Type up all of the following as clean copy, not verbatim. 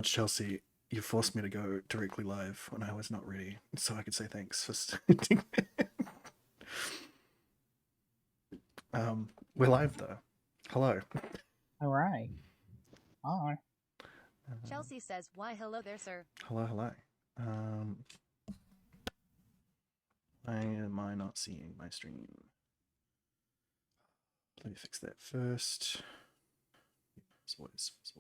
Chelsea, you forced me to go directly live when I was not ready, so I could say thanks for starting. We're live though. Hello. All right. Hi. Chelsea says, "Why, hello there, sir." Hello, hello. Why am I not seeing my stream? Let me fix that first. It's always. It's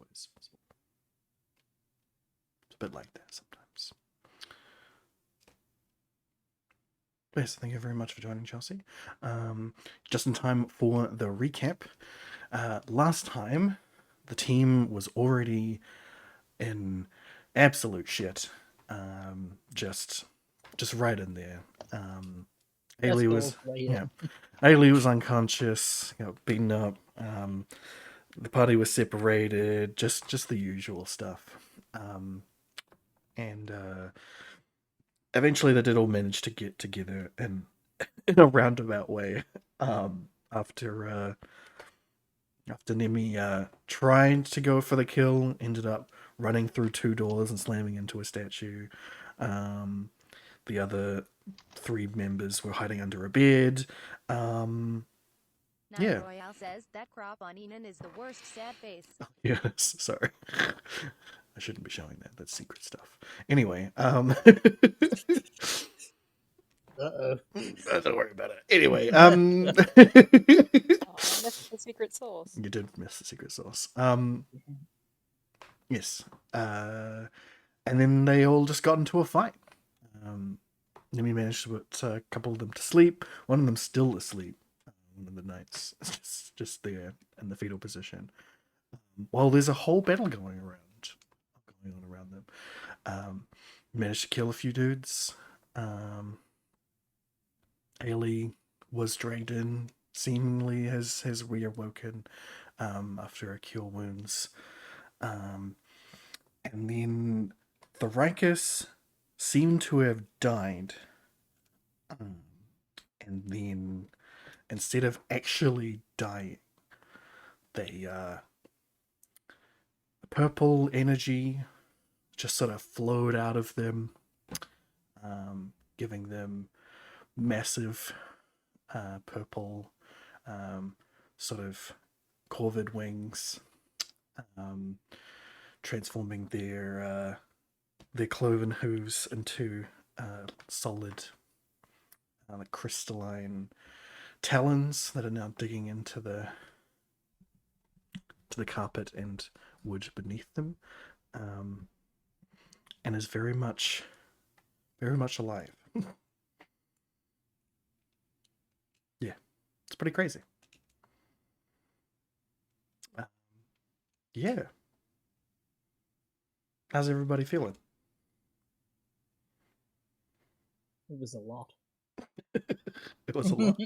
a bit like that sometimes. Yes, thank you very much for joining, Chelsea. Just in time for the recap. Last time, the team was already in absolute shit. Just right in there. Ailey was Ailey was unconscious, beaten up. The party was separated, just the usual stuff. And eventually they did all manage to get together in a roundabout way. After Nemi tried to go for the kill, ended up running through 2 doors and slamming into a statue. The other 3 members were hiding under a bed. Yeah. Royale says that crop on Enon is the worst sad face. Yes, sorry. I shouldn't be showing that. That's secret stuff. Anyway, Uh-oh. don't worry about it. Anyway, I missed the secret sauce. You did miss the secret sauce. Yes. And then they all just got into a fight. Nemi managed to put a couple of them to sleep. One of them's still asleep. One of the knights just there in the fetal position. While there's a whole battle going on around them. Managed to kill a few dudes. Ailey was dragged in, seemingly has reawoken after her cure wounds. And then the Rikus seemed to have died. And then instead of actually dying, they the purple energy just sort of flowed out of them, giving them massive purple sort of corvid wings, transforming their cloven hooves into solid crystalline talons that are now digging into the carpet and wood beneath them, and is very much alive. Yeah, it's pretty crazy. Yeah. How's everybody feeling? It was a lot. It was a lot.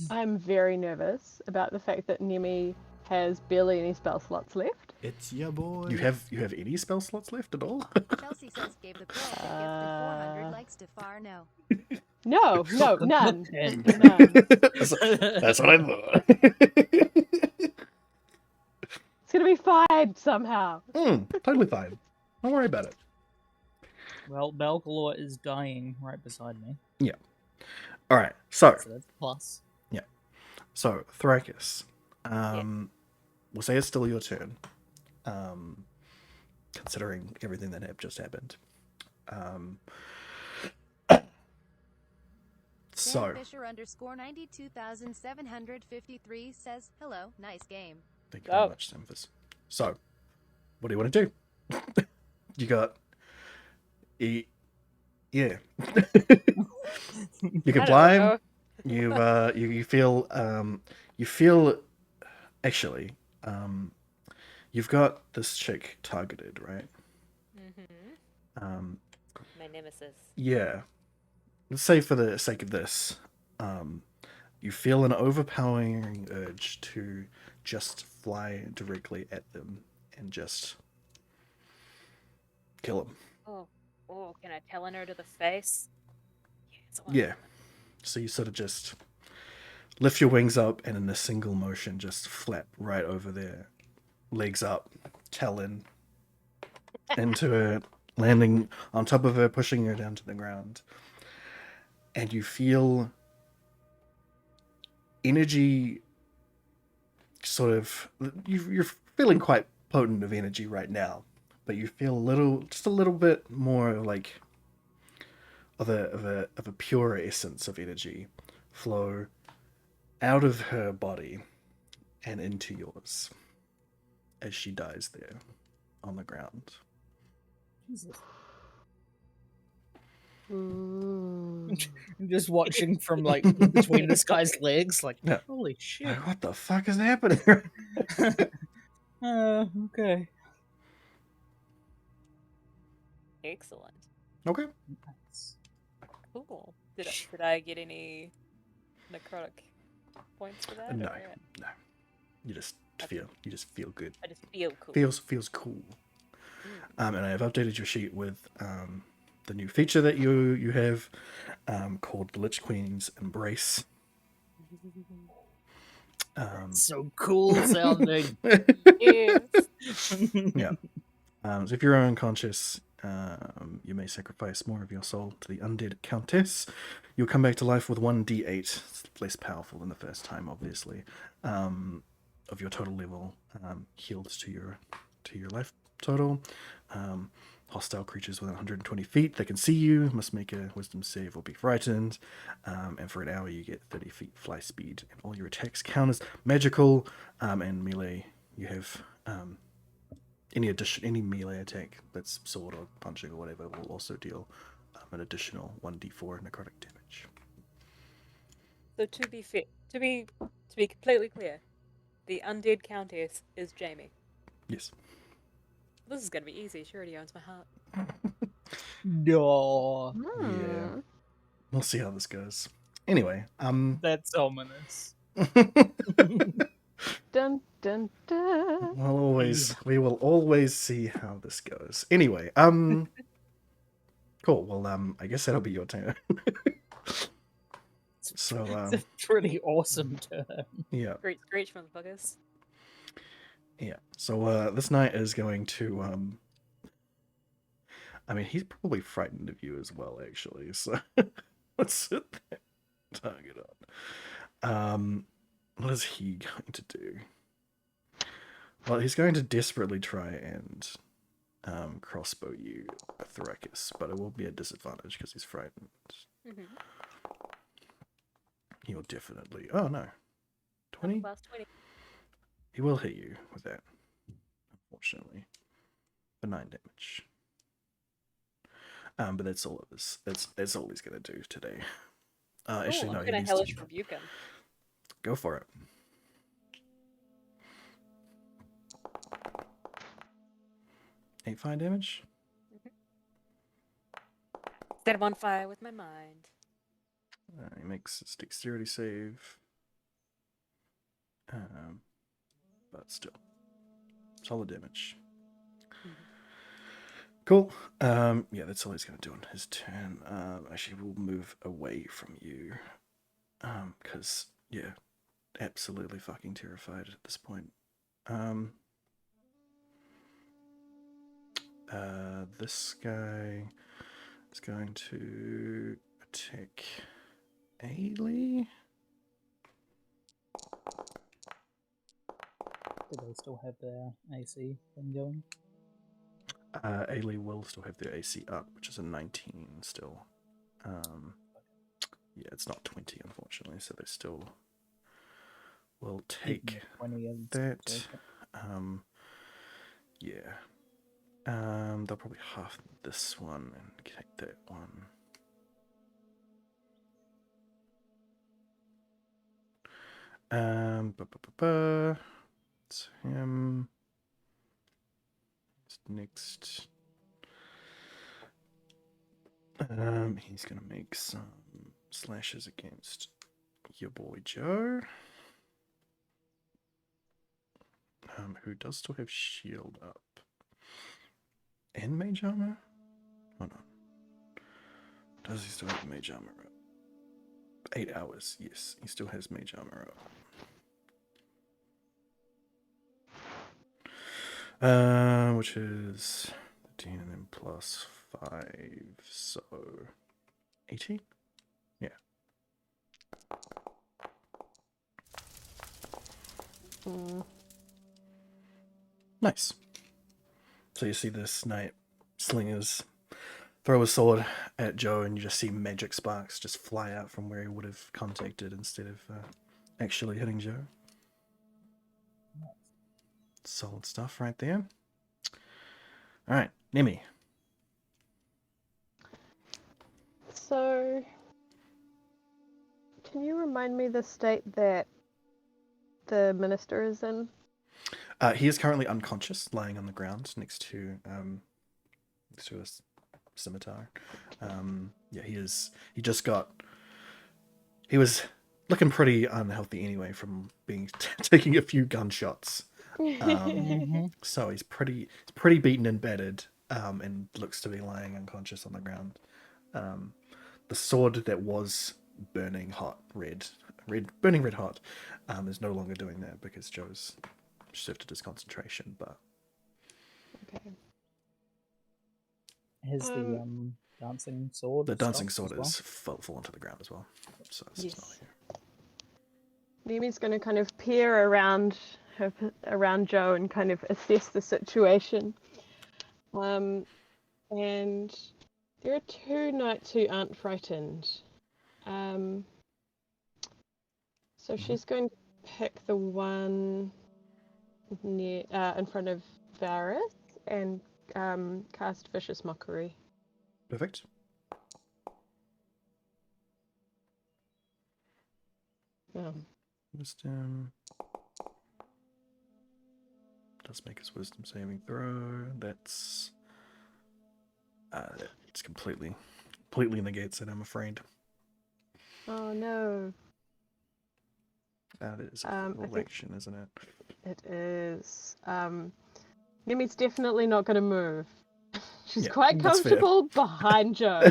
I'm very nervous about the fact that Nemi has barely any spell slots left. It's your boy. You have any spell slots left at all? Chelsea says, "Gave the girl a gift and 400 likes to far no." No, none. And None. That's what I thought. It's gonna be fine somehow. Totally fine. Don't worry about it. well, Belgalore is dying right beside me. Yeah. All right. So that's plus. Yeah. So Thrakus, we'll say it's still your turn. Considering everything that just happened. So Fisher _92,753 says, "Hello, nice game." Thank you very much, Samphis. So, what do you want to do? You got yeah. You can climb. You feel actually you've got this chick targeted, right? My nemesis. Yeah. Let's say for the sake of this, you feel an overpowering urge to just fly directly at them and just kill them. Oh, can I tell her to the face? Yeah. So you sort of just lift your wings up and in a single motion just flap right over there. Legs up, talon, into her, landing on top of her, pushing her down to the ground. And you feel energy sort of... You're feeling quite potent of energy right now, but you feel just a little bit more like of a purer essence of energy flow out of her body and into yours as she dies there on the ground. Jesus. Ooh. I'm just watching from like between this guy's legs, like, Yeah. holy shit. Like, what the fuck is happening? Okay. Excellent. Okay. Nice. Cool. Did I get any necrotic points for that? No, or- no. You just feel good. I just feel cool. Feels cool. And I have updated your sheet with the new feature that you have called the Lich Queen's Embrace. So cool sounding. Yes. Yeah. So if you're unconscious, you may sacrifice more of your soul to the undead countess. You'll come back to life with 1d8. It's less powerful than the first time, obviously. Of your total level healed to your life total. Hostile creatures within 120 feet, they can see you, must make a wisdom save or be frightened. And for an hour, you get 30 feet fly speed, and all your attacks count as magical. And melee, you have any melee attack that's sword or punching or whatever will also deal an additional 1d4 necrotic damage. So to be completely clear, the undead countess is Jamie. Yes. This is gonna be easy. She already owns my heart. No. Yeah. We'll see how this goes. Anyway, That's ominous. Dun dun dun. we will always see how this goes. Anyway, cool. Well, I guess that'll be your turn. So, It's a pretty awesome turn. yeah, Great screech, motherfuckers. yeah. So, this knight is going to, I mean, he's probably frightened of you as well, actually. So, let's set that target on. What is he going to do? Well, he's going to desperately try and crossbow you, Thrakus, but it will be a disadvantage because he's frightened. Mm-hmm. He'll definitely... Oh, no. 20? Plus 20. He will hit you with that, unfortunately. For 9 damage. But that's all it is. That's all he's going to do today. Actually, Ooh, no, I'm he gonna needs hellish to... rebuke him. Go for it. 8 fire damage? Set him on fire with my mind. He makes his dexterity save. But still. Solid damage. Cool. Yeah, that's all he's going to do on his turn. Actually, we'll move away from you. Because, yeah, absolutely fucking terrified at this point. This guy is going to attack Ailey. Do they still have their AC thing going? Ailey will still have their AC up, which is a 19 still. Yeah, it's not 20, unfortunately, so they still will take 20 and that. Yeah. They'll probably half this one and take that one. It's him. Next. He's gonna make some slashes against your boy Joe. Who does still have shield up. And mage armor? Hold on. Does he still have mage armor up? 8 hours, yes. He still has mage armor up. Which is 15 and then plus 5, so 80? Yeah. Nice. So you see this knight sling his, throw his sword at Joe, and you just see magic sparks just fly out from where he would have contacted instead of actually hitting Joe. Solid stuff right there. Alright, Nemi. So, can you remind me the state that the minister is in? He is currently unconscious, lying on the ground next to a scimitar. Yeah, he is. He was looking pretty unhealthy anyway from being taking a few gunshots. So he's pretty beaten and battered, and looks to be lying unconscious on the ground. The sword that was burning red hot, is no longer doing that because Joe's shifted his concentration. But Okay. Has the dancing sword? the dancing stopped sword as well? is fallen to the ground as well. So it's just not Yes. here. Nemi's going to kind of peer around Joe and kind of assess the situation. And there are two knights who aren't frightened. So she's going to pick the one near in front of Varys and cast Vicious Mockery. Perfect. Oh. Wisdom. Does make his wisdom saving throw. That's it's completely negates it, I'm afraid. Oh no. That is I a think- action, isn't it? It is. Nemi's definitely not going to move. She's Yeah, quite that's fair. comfortable behind Joe.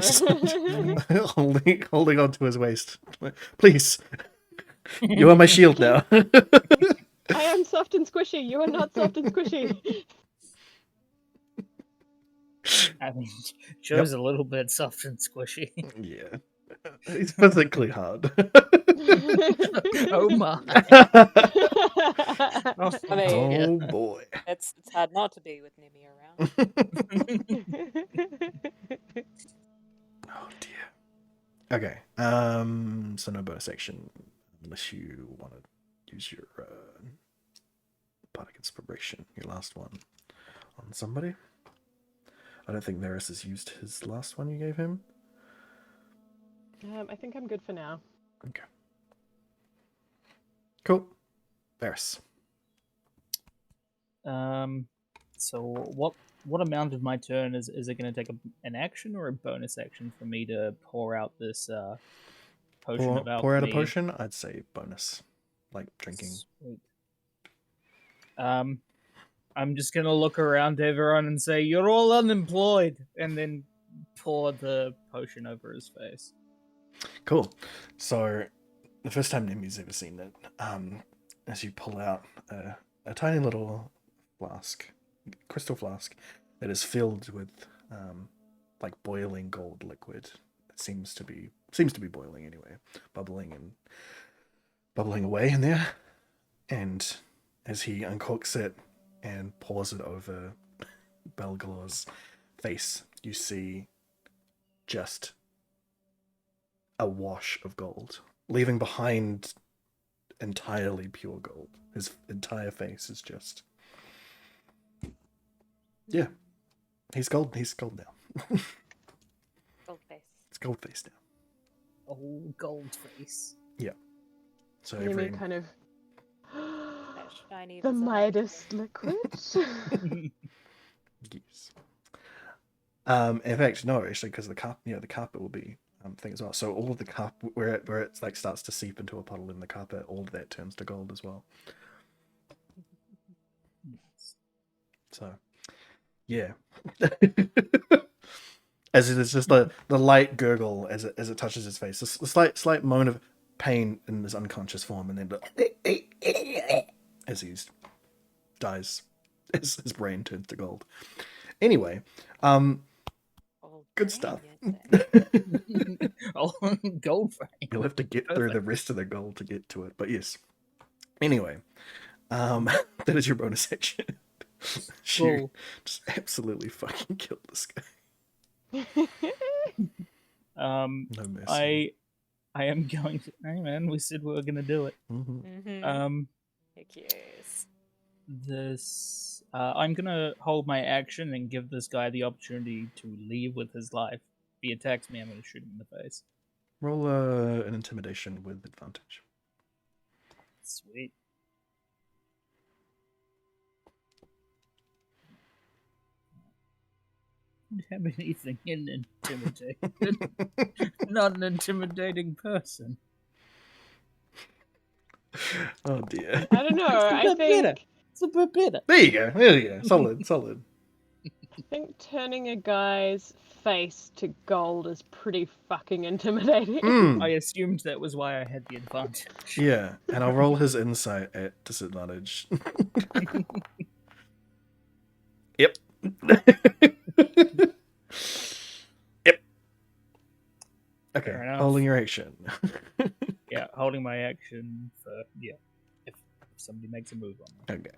holding onto his waist. Please, you are my shield now. I am soft and squishy. You are not soft and squishy. I mean, Joe's a little bit soft and squishy. Yeah, he's physically hard. Oh my! I mean, Oh boy. it's hard not to be with Nemi around. Oh dear. Okay. So no bonus action unless you want to use your bardic inspiration, your last one, on somebody. I don't think Varys has used his last one you gave him. I think I'm good for now. Okay. Cool. Varys. So what amount of my turn is it going to take an action or a bonus action for me to pour out this potion of alchemy? Pour out a potion? I'd say bonus. Like drinking. Sweet. I'm just gonna look around to everyone and say, "You're all unemployed," and then pour the potion over his face. Cool. So, the first time Nemi's ever seen it, as you pull out a tiny little flask, crystal flask, that is filled with like boiling gold liquid. It seems to be boiling anyway, bubbling away in there. And as he uncorks it and pours it over Belgalor's face, you see just a wash of gold, leaving behind entirely pure gold. His entire face is just... Yeah. He's gold now. Gold face. It's gold face now. Oh, gold face. Yeah. So Nemi every... kind of... That shiny The visage. Midas liquid? Yes. In fact, no, actually, because the carpet will be thing as well. So all of the carpet, where it like starts to seep into a puddle in the carpet, all of that turns to gold as well. So, yeah. As it is just the light gurgle as it touches his face, a slight moan of pain in his unconscious form, and then as he dies, his brain turns to gold. Anyway, Oh, good dang stuff. it. Oh, gold frame. You'll have to get through the Perfect. rest of the goal to get to it, but yes. Anyway, that is your bonus action. She Cool. just absolutely fucking killed this guy. No mercy. I am going to. Hey man, we said we were gonna do it. Mm-hmm. Heck yes. I'm gonna hold my action and give this guy the opportunity to leave with his life. If he attacks me, I'm gonna shoot him in the face. Roll an intimidation with advantage. Sweet. Don't have anything in intimidating. Not an intimidating person. Oh dear. I don't know. I It's a bit better. think It's a bit better. There you go. There you go. Solid, solid. turning a guy's face to gold is pretty fucking intimidating. Mm, I assumed that was why I had the advantage. yeah, and I'll roll his insight at disadvantage. Yep. Yep. Okay, Fair enough. holding your action. Yeah, holding my action for if somebody makes a move on me. Okay.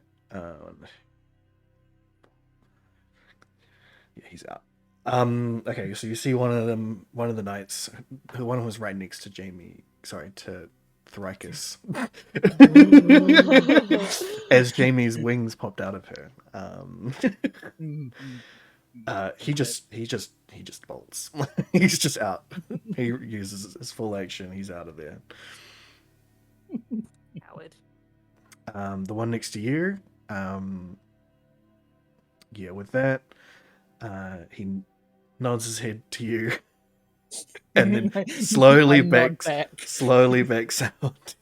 Yeah, he's out. Okay, so you see one of the knights, the one who was right next to to Thricus, as Jamie's wings popped out of her. He just bolts. He's just out. He uses his full action. He's out of there. Coward. The one next to you, with that, he nods his head to you, and then slowly I nod backs out.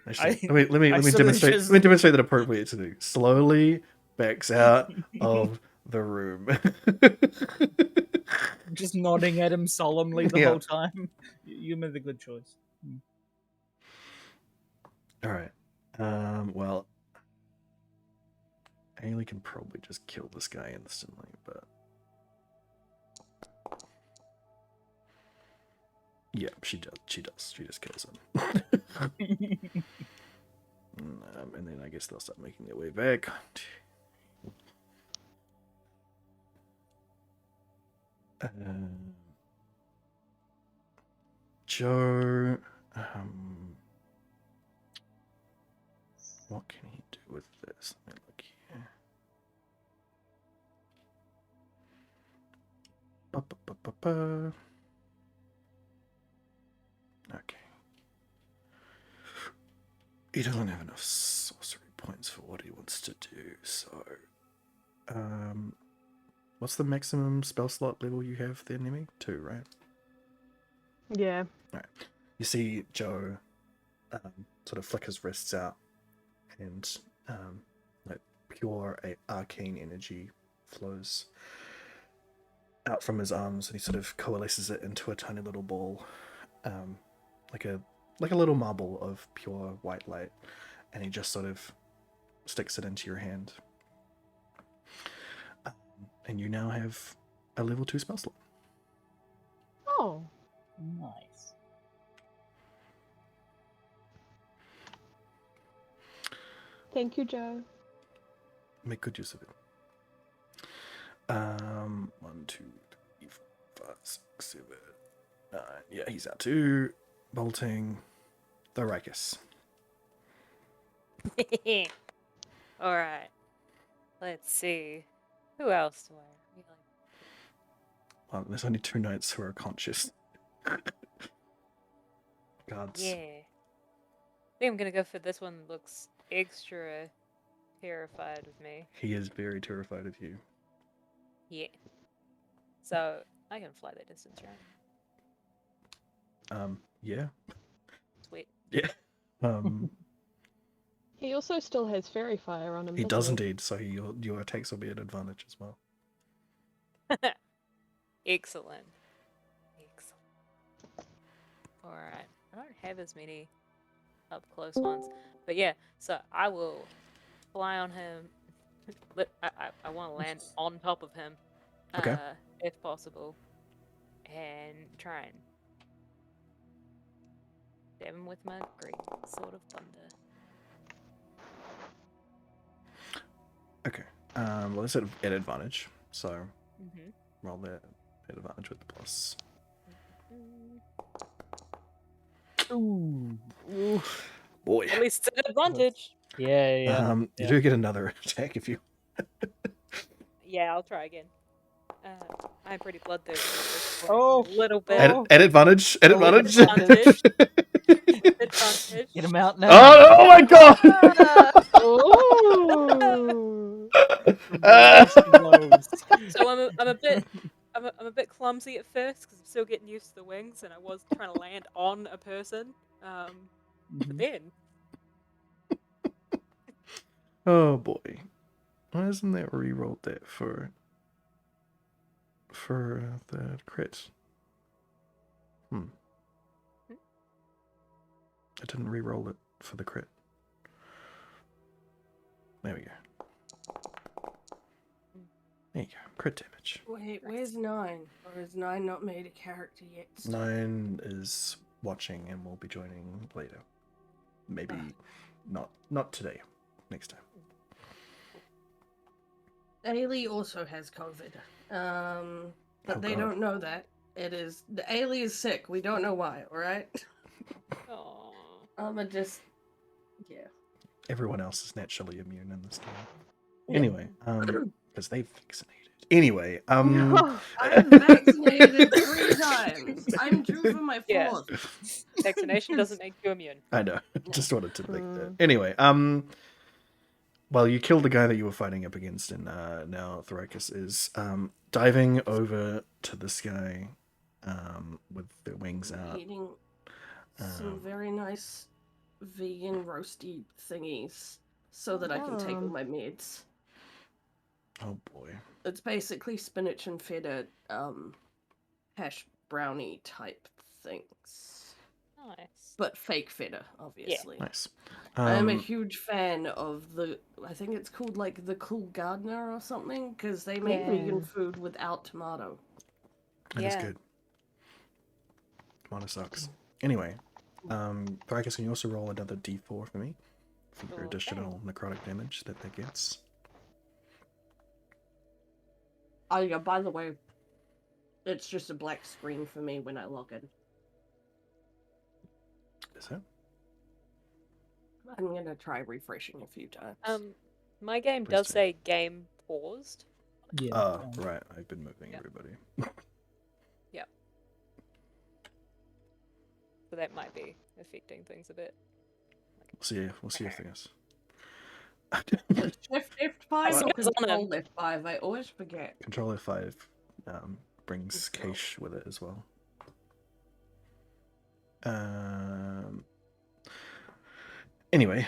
Actually, let me demonstrate. Let me demonstrate that appropriate to do. Slowly backs out of the room. just nodding at him solemnly the Yeah. whole time. You made the good choice. All right. Well, Ailey can probably just kill this guy instantly, but yeah, she does. She just kills him. And then I guess they'll start making their way back. Joe, what can he do with this? Let me look here. Ba-ba-ba-ba-ba. Okay. He doesn't have enough sorcery points for what he wants to do, so what's the maximum spell slot level you have there, Nemi? 2, right? Yeah. Alright. You see Joe sort of flick his wrists out, and like pure arcane energy flows out from his arms, and he sort of coalesces it into a tiny little ball, like a little marble of pure white light, and he just sort of sticks it into your hand. And you now have a level 2 spell slot. Oh. Nice. Thank you, Joe. Make good use of it. 1, 2, 3, 4, 5, 6, 7, 9. Yeah, he's out too. Bolting. Thoricus. Alright. Let's see. Who else do I really... Well, there's only 2 knights who are conscious. Guards. Yeah. I think I'm gonna go for this one that looks extra terrified of me. He is very terrified of you. Yeah. So, I can fly that distance, right? Yeah. Sweet. Yeah. He also still has fairy fire on him. He doesn't does indeed, so your attacks will be an advantage as well. Excellent. Alright. I don't have as many up close ones. But yeah, so I will fly on him. I want to land on top of him, Okay. if possible, and try and stab him with my great sword of thunder. Okay. Well, it's at advantage, so Mm-hmm. roll that at advantage with the plus. Ooh. Boy. At least it's an advantage. Yeah. You yeah. do get another attack if you. Yeah, I'll try again. I'm pretty bloodthirsty. Oh, A little bit. At advantage. At Oh, advantage. advantage. Advantage. Get him out now. Oh my god! Ooh. Nasty blows. So I'm a bit clumsy at first because I'm still getting used to the wings, and I was trying to land on a person. But then Oh boy. Why isn't that re-rolled that for the crit? I didn't re-roll it for the crit. There we go. There you go. Crit damage. Wait, where's 9? Or is 9 not made a character yet? 9 is watching and will be joining later. Maybe not today. Next time. Ailey also has COVID. But Oh, they God. don't know that. The Ailey is sick. We don't know why, alright? Aww. Yeah. Everyone else is naturally immune in this game. Anyway, because they vaccinated. Anyway, I'm vaccinated 3 times. I'm due for my 4th. Yeah. Vaccination doesn't make you immune. I know. Just wanted to make that. Anyway, well, you killed the guy that you were fighting up against, and now Thoricus is diving over to this guy with their wings out. Eating some very nice vegan roasty thingies so that I can take all my meds. Oh boy. It's basically spinach and feta hash brownie type things. Nice. But fake feta, obviously. Nice. I am a huge fan of I think it's called like the Cool Gardener or something, because they make vegan food without tomato. That is good. Tomato sucks. Anyway, Thoricus, can you also roll another d4 for me? For your additional necrotic damage that gets. Oh yeah, by the way, it's just a black screen for me when I log in. Is it? I'm gonna try refreshing a few times. My game Please does do. say game paused. Yeah. Oh, right. I've been moving Yeah. everybody. Yep. So that might be affecting things a bit. We'll see if things. Shift F5 I or was on Control F5? I always forget. Control F5 brings cache with it as well. Anyway,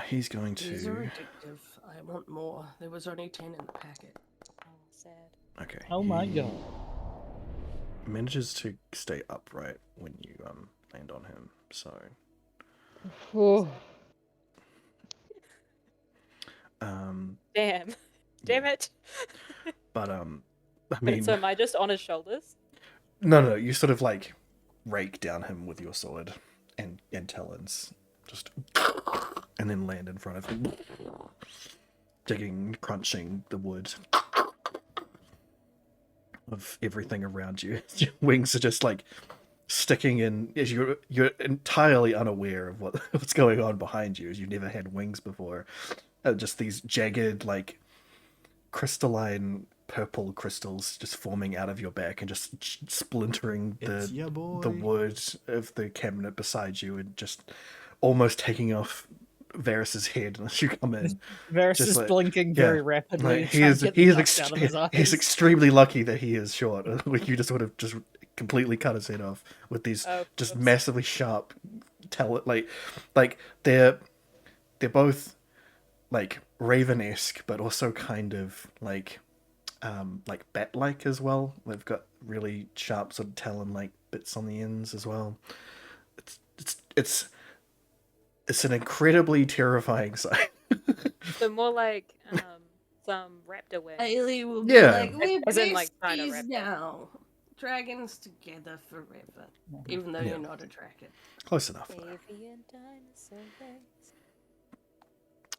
he's going These are to. addictive. I want more. There was only 10 in the packet. Oh, sad. Okay. Oh my god. Manages to stay upright when you land on him. So. Oh. Damn. Damn it. But I But mean, so am I just on his shoulders? no. You sort of like rake down him with your sword and talons, just and then land in front of him, digging, crunching the wood of everything around you. Your wings are just like sticking in. As you're entirely unaware of what's going on behind you, as you've never had wings before. Just these jagged, like crystalline purple crystals just forming out of your back and just splintering the wood of the cabinet beside you and just almost taking off Varys's head as you come in. Varys Just is like- blinking yeah, very rapidly. Like, trying to get the dust out of his eyes. he's extremely lucky that he is short. You just sort of just completely cut his head off with these just massively sharp like they're both like Raven-esque, but also kind of like bat-like as well. They've got really sharp sort of talon-like bits on the ends as well. It's an incredibly terrifying sight. So more like some raptor wings. Ailey will be Yeah. like, we're As in, like, China besties raptor. now. Dragons together forever. Even though Yeah. you're not a dragon. Close enough. Though. Avian dinosaur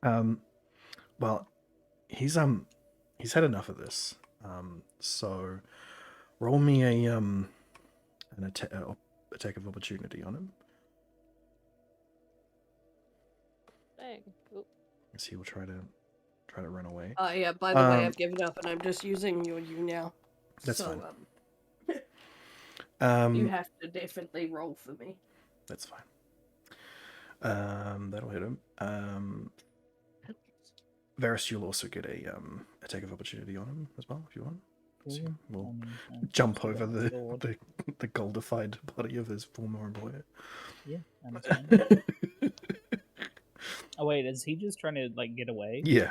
wings. Well, he's had enough of this. So roll me an attack of opportunity on him. Dang. Oop. As he will try to run away. Oh yeah, by the way, Um, I've given up and I'm just using you now. That's so, fine. you have to definitely roll for me. That's fine. That'll hit him. Varys, you'll also get a attack of opportunity on him as well if you want. So Cool. we'll I mean, jump still over got my the sword. the goldified body of his former employer. Yeah, I understand. Oh wait, is he just trying to like get away? Yeah.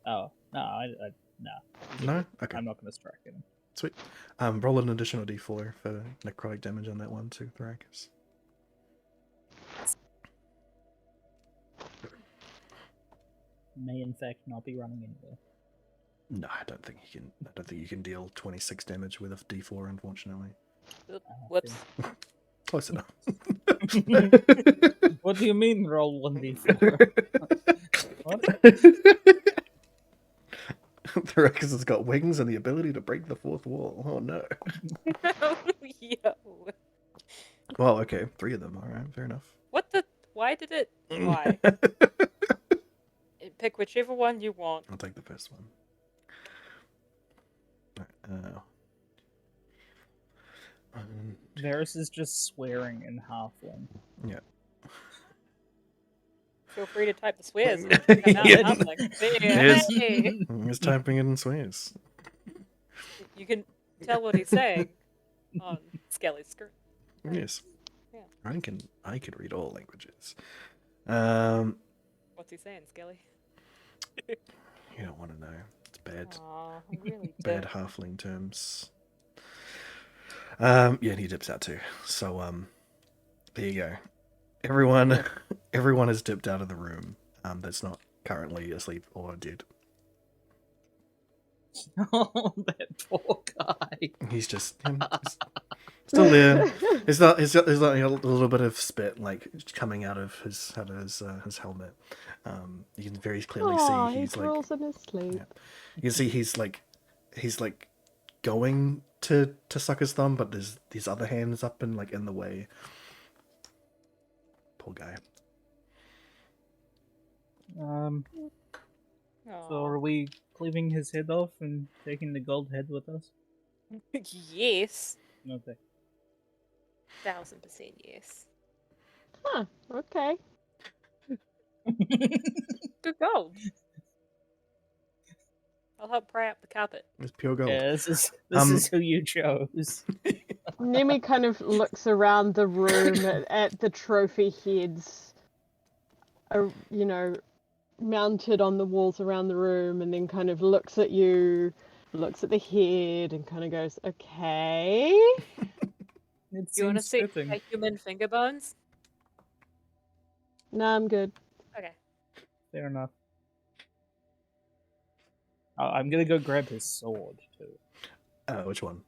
Oh no, no. He's No? good. Okay. I'm not gonna strike him. Sweet. Roll an additional d4 for necrotic damage on that one too, Thrakus. May in fact not be running anywhere. No, I don't think you can deal 26 damage with a d4, unfortunately. Oop. I have Whoops. Close enough. What do you mean roll 1d4? What? Thrakus has got wings and the ability to break the fourth wall. Oh no. Yo. Well, okay, 3 of them. All right, fair enough. What the? Why did it? Why? Pick whichever one you want. I'll take the first one. Varys is just swearing in halfling. Yeah. Feel free to type the swears. Come out Yeah. in halfling. Yes. Hey. He's typing it in swears. You can tell what he's saying on Skelly's screen. Yes. Yeah. I can read all languages. What's he saying, Skelly? You don't want to know. It's bad. Aw, I really Bad don't. halfling terms. Yeah, and he dips out too. So there you go. Everyone has dipped out of the room. That's not currently asleep or dead. Oh, that poor guy. He's just he's still there. There's like a little bit of spit like coming out of his helmet. You can very clearly Aw, see he he's like drools in his sleep. yeah. You can see he's like going to suck his thumb, but there's these other hands up and like in the way. Poor guy. So Aw. are we cleaving his head off and taking the gold head with us? Yes. Okay. 1000% yes. Huh, okay. Good gold. I'll help pry up the carpet. It's pure gold. Yeah, this is who you chose. Nemi kind of looks around the room at the trophy heads, you know, mounted on the walls around the room, and then kind of looks at you, looks at the head, and kind of goes, okay. It You want to seems see fitting. a human finger bones? Nah, I'm good. Okay. Fair enough. I'm gonna go grab his sword too. Which one?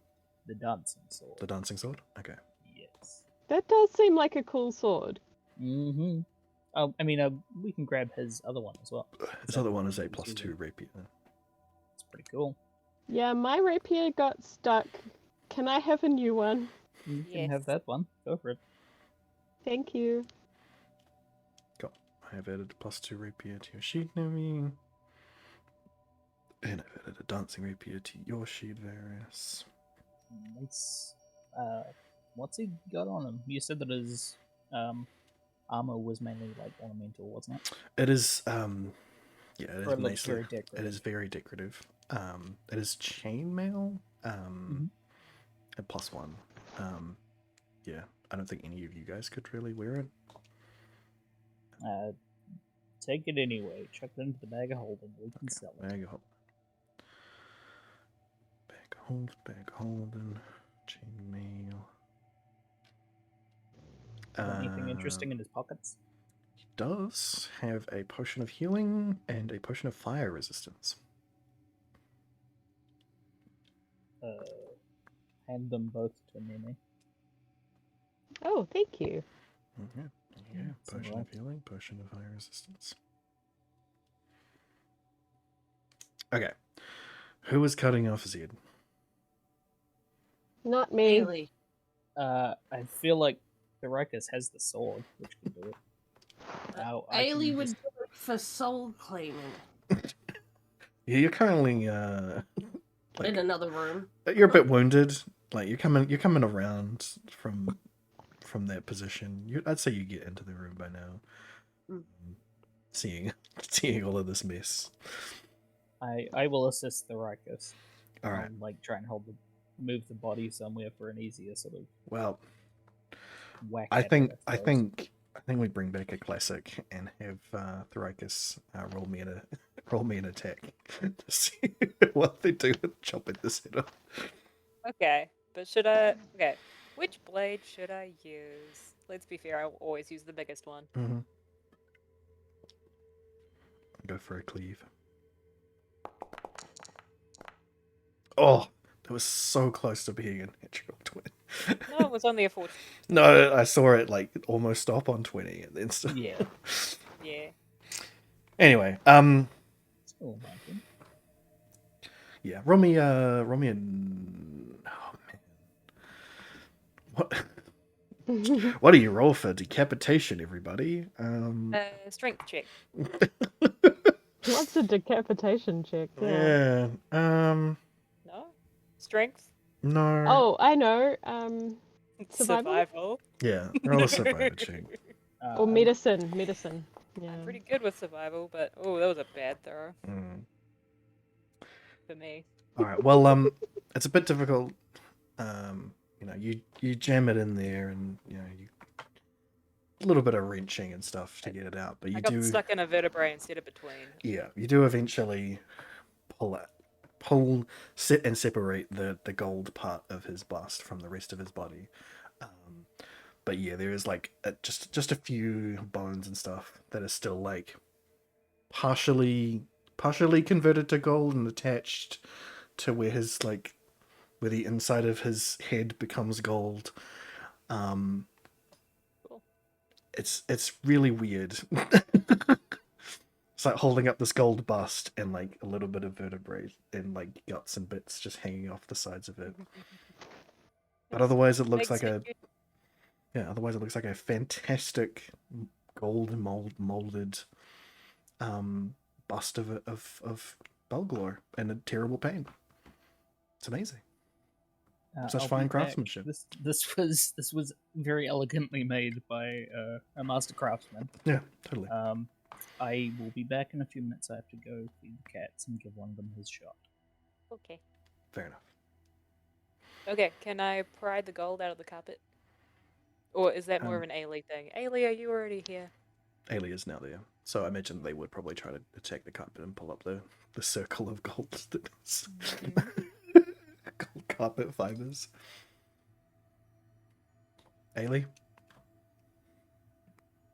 The dancing sword. The dancing sword? Okay. Yes. That does seem like a cool sword. Mm-hmm. I mean, we can grab his other one as well. This other one is a +2 rapier. It's pretty cool. Yeah, my rapier got stuck. Can I have a new one? You can Yes. have that one. Go for it. Thank you. Cool. I have added a +2 rapier to your sheet, Nemi. And I've added a dancing rapier to your sheet, Varys. Nice. What's he got on him? You said that his armor was mainly like ornamental, wasn't it? It is yeah, it Or is it looks nicely. very It decorative. is very decorative. It is chainmail. A +1. Yeah, I don't think any of you guys could really wear it. Take it anyway. Chuck it into the bag of holding. We can sell it. Bag of holding, chainmail. Got anything interesting in his pockets? does have a potion of healing and a potion of fire resistance. Hand them both to Mimi. Oh, thank you. Yeah, yeah. It's Potion alright. of healing, potion of fire resistance. Okay. Who is cutting off Zed? Not me. Haley. I feel like Therikus has the sword, which can do it. I Ailey can would just- do it for soul claiming Yeah, you're currently in another room. you're a bit wounded. Like you're coming around from that position. I'd say you get into the room by now. Mm. Seeing all of this mess. I will assist Therikus. All right. Like try and move the body somewhere for an easier sort of Well, whack. I at think it, I suppose. think we bring back a classic and have Therikus roll me an attack to see what they do with chopping this head off. Okay, but should I? Okay, which blade should I use? Let's be fair. I will always use the biggest one. Mm-hmm. Go for a cleave. Oh, that was so close to being a natural 20. No, it was only a 14. No, I saw it like almost stop on 20 and then stop. Yeah. Yeah. Anyway, Still imagine. yeah, roll me an... Oh man. What do you roll for decapitation, everybody? Strength check. What's a decapitation check? Yeah. No. Strength. No. Oh, I know. Survival? Survival. Yeah, roll a survival check. Or medicine. Yeah. I'm pretty good with survival, but oh, that was a bad throw Mm. for me. All right. Well, it's a bit difficult. You jam it in there, and a little bit of wrenching and stuff to get it out, but I you got do. stuck in a vertebrae instead of between. Yeah, you do eventually sit and separate the gold part of his bust from the rest of his body. But yeah, there is like just a few bones and stuff that are still like partially converted to gold and attached to where where the inside of his head becomes gold. Cool. It's really weird. It's like holding up this gold bust and like a little bit of vertebrae and like guts and bits just hanging off the sides of it. But otherwise, it looks like Otherwise, it looks like a fantastic gold molded bust of Belglor in a terrible pain. It's amazing. Such I'll fine be back. craftsmanship. This was very elegantly made by a master craftsman. Yeah, totally. I will be back in a few minutes. I have to go feed the cats and give one of them his shot. Okay. Fair enough. Okay, can I pry the gold out of the carpet? Or is that more of an Ailey thing? Ailey, are you already here? Ailey is now there, so I imagine they would probably try to attack the carpet and pull up the circle of gold that is gold carpet fibers. Ailey?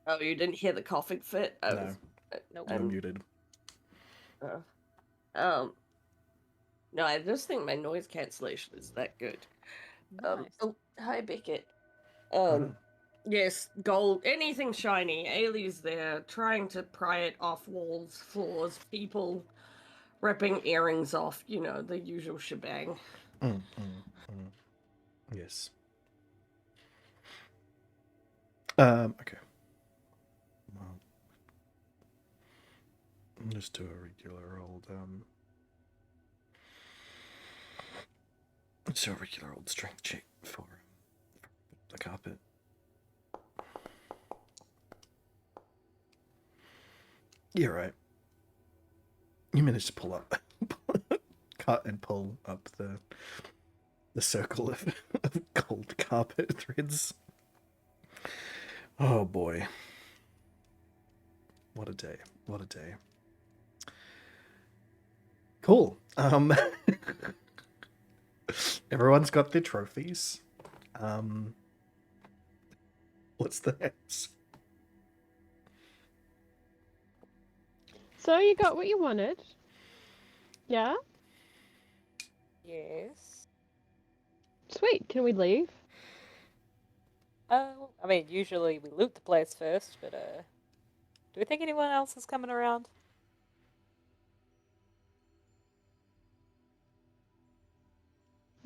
Oh, you didn't hear the coughing fit? No. Nope. I'm muted. No, I just think my noise cancellation is that good. Nice. Oh, hi Beckett. Oh. Yes, gold, anything shiny. Ailey's there, trying to pry it off walls, floors, people, ripping earrings off. The usual shebang. Yes. Okay. Well, I'll just do a regular old let's do a regular old strength check for the carpet. Yeah, right. You managed to pull up, cut and pull up the circle of gold carpet threads. Oh boy. What a day. What a day. Cool. Everyone's got their trophies. What's that? So you got what you wanted? Yeah? Yes. Sweet. Can we leave? Well, I mean, usually we loot the place first, but do we think anyone else is coming around?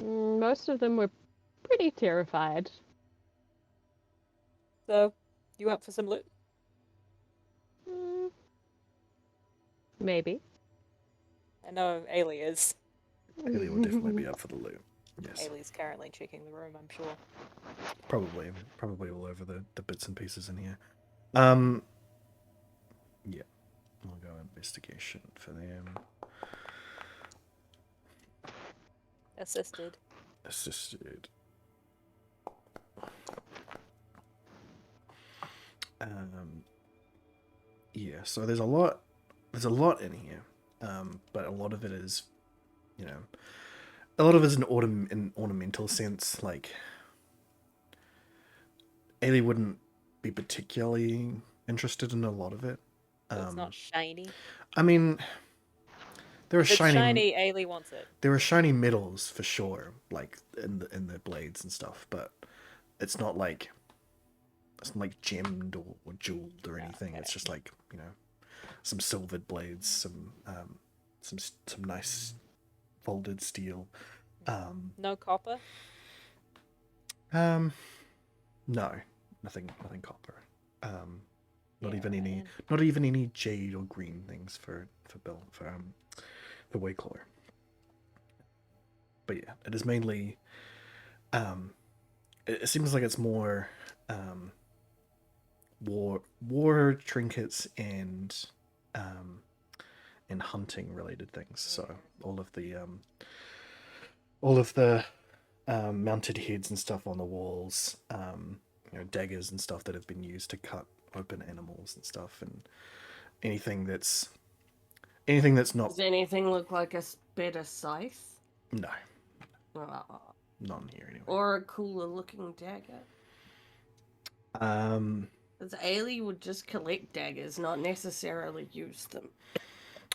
Most of them were pretty terrified. So, you up for some loot? Mm, maybe. I know Ailey is. Haley would definitely be up for the loot. Yes. Ailey's currently checking the room, I'm sure. Probably all over the bits and pieces in here. Yeah. We'll go investigation for them. Assisted. Assisted. Yeah, so there's a lot in here. But a lot of it is, you know, a lot of it is in ornamental sense. Like, Ailey wouldn't be particularly interested in a lot of it. So it's not shiny. I mean, there are If it's shiny, shiny, Ailey wants it. there are shiny metals for sure, like in the blades and stuff. But it's not like gemmed or jeweled or anything. Okay. It's just like, you know, some silvered blades, some nice folded steel. No copper? No, nothing copper. Not Yeah, even any jade or green things for the Wayclaw. But yeah, it is mainly. It seems like it's more war trinkets and hunting related things. So all of the mounted heads and stuff on the walls, you know, daggers and stuff that have been used to cut open animals and stuff, and anything that's not. Does anything look like a better scythe? No, Uh, not in here anyway. or a cooler looking dagger? Because Ailey would just collect daggers, not necessarily use them.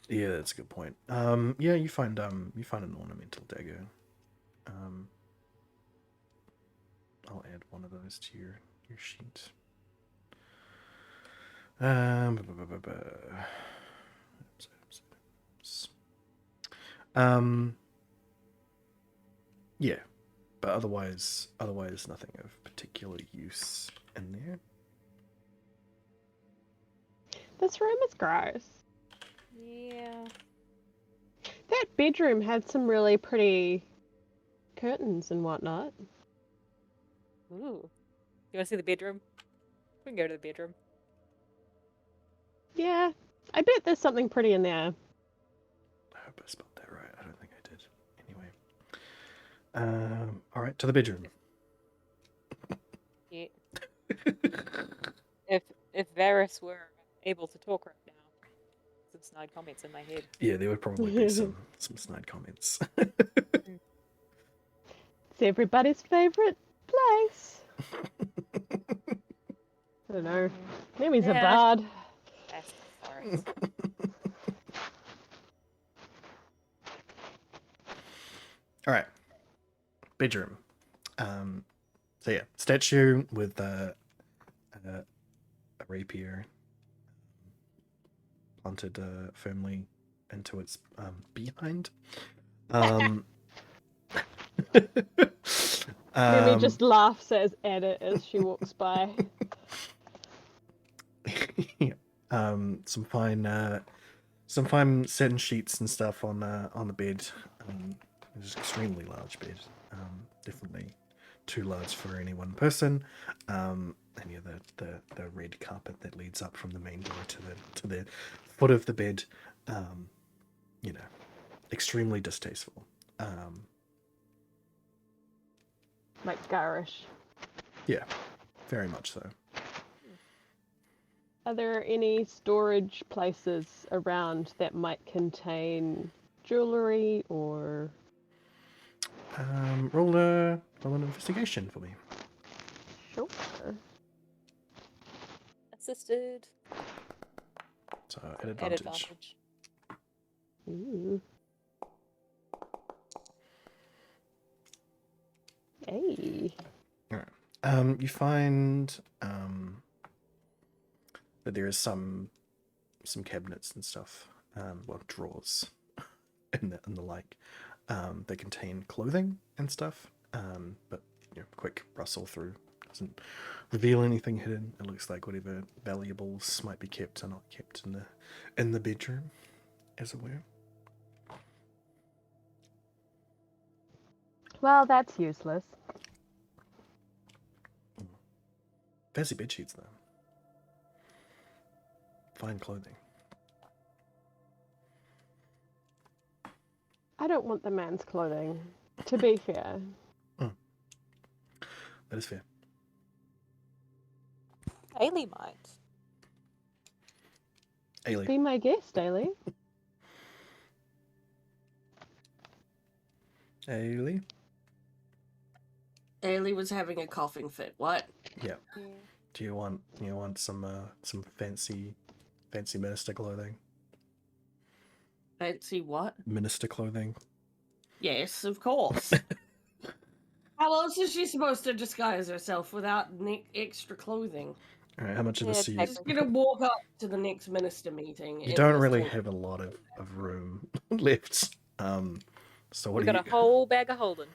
Yeah, that's a good point. Yeah, you find an ornamental dagger. I'll add one of those to your sheet. Yeah, but otherwise nothing of particular use in there. This room is gross. Yeah. That bedroom had some really pretty curtains and whatnot. Ooh. You want to see the bedroom? We can go to the bedroom. Yeah, I bet there's something pretty in there. I hope I spelled that right. I don't think I did. Anyway. All right, to the bedroom. Yeah. If Varys were able to talk right now, some snide comments in my head. Yeah, there would probably be some snide comments. It's everybody's favorite place. I don't know. Maybe he's a Yeah. bard. That's Varys. All right, bedroom. So yeah, statue with a rapier planted firmly into its behind. Mimi just laughs at it as she walks by. Yeah. Some fine satin sheets and stuff on the bed. It's an extremely large bed. Definitely too large for any one person. And yeah, the red carpet that leads up from the main door to the foot of the bed. You know, extremely distasteful. Like garish. Yeah, very much so. Are there any storage places around that might contain jewellery or... Roll an investigation for me. Sure. Assisted. So at At advantage. advantage. Ooh. Hey. You find that there is some cabinets and stuff, well, drawers and the like, that contain clothing and stuff. But quick rustle through doesn't reveal anything hidden. It looks like whatever valuables might be kept are not kept in the bedroom, as it were. Well, that's useless. Fancy bed sheets though. Fine clothing. I don't want the man's clothing, to be fair. That is fair. Ailey might. Ailey. Be my guest, Daly. Ailey. Ailey was having a coughing fit. What? Yeah. Do you want some fancy minister clothing? Fancy what? Minister clothing. Yes, of course. How else is she supposed to disguise herself without extra clothing? All right, how much of Yeah, this do you? She's gonna walk up to the next minister meeting. You in don't this really tall- have a lot of room left. So what We do got you? a whole bag of holding.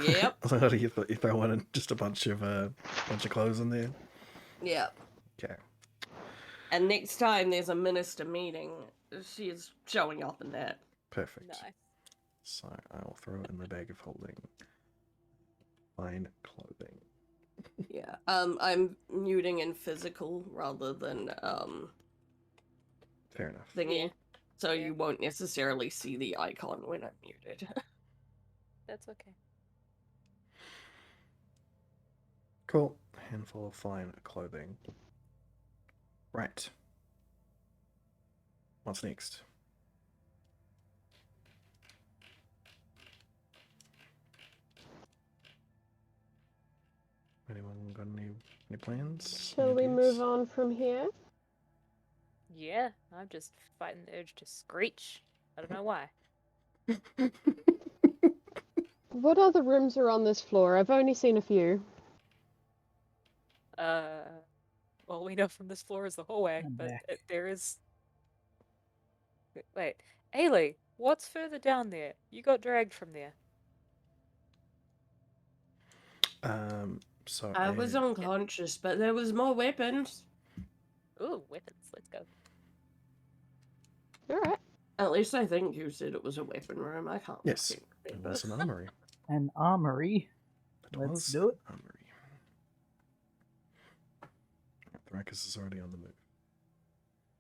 Yep. So how do you throw in just a bunch of clothes in there? Yep. Okay. And next time there's a minister meeting, she is showing up in that. Perfect. Nice. So I will throw it in the bag of holding. Fine clothing. Yeah. I'm muting in physical rather than Fair enough. thingy. Yeah. So Yeah. you won't necessarily see the icon when I'm muted. That's okay. Cool. Handful of fine clothing. Right. What's next? Anyone got any plans? Shall Any we move ideas? on from here? Yeah, I'm just fighting the urge to screech. I don't know why. What other rooms are on this floor? I've only seen a few. Well, we know from this floor is the hallway, I'm but back. there is. Wait, Ailey, what's further down there? You got dragged from there. So I was unconscious, but there was more weapons. Ooh, weapons. Let's go. Alright. At least I think you said it was a weapon room. I can't. Yes, fucking it remember. was an armory. An armory. It Let's was do it. an armory. Thrakus is already on the move.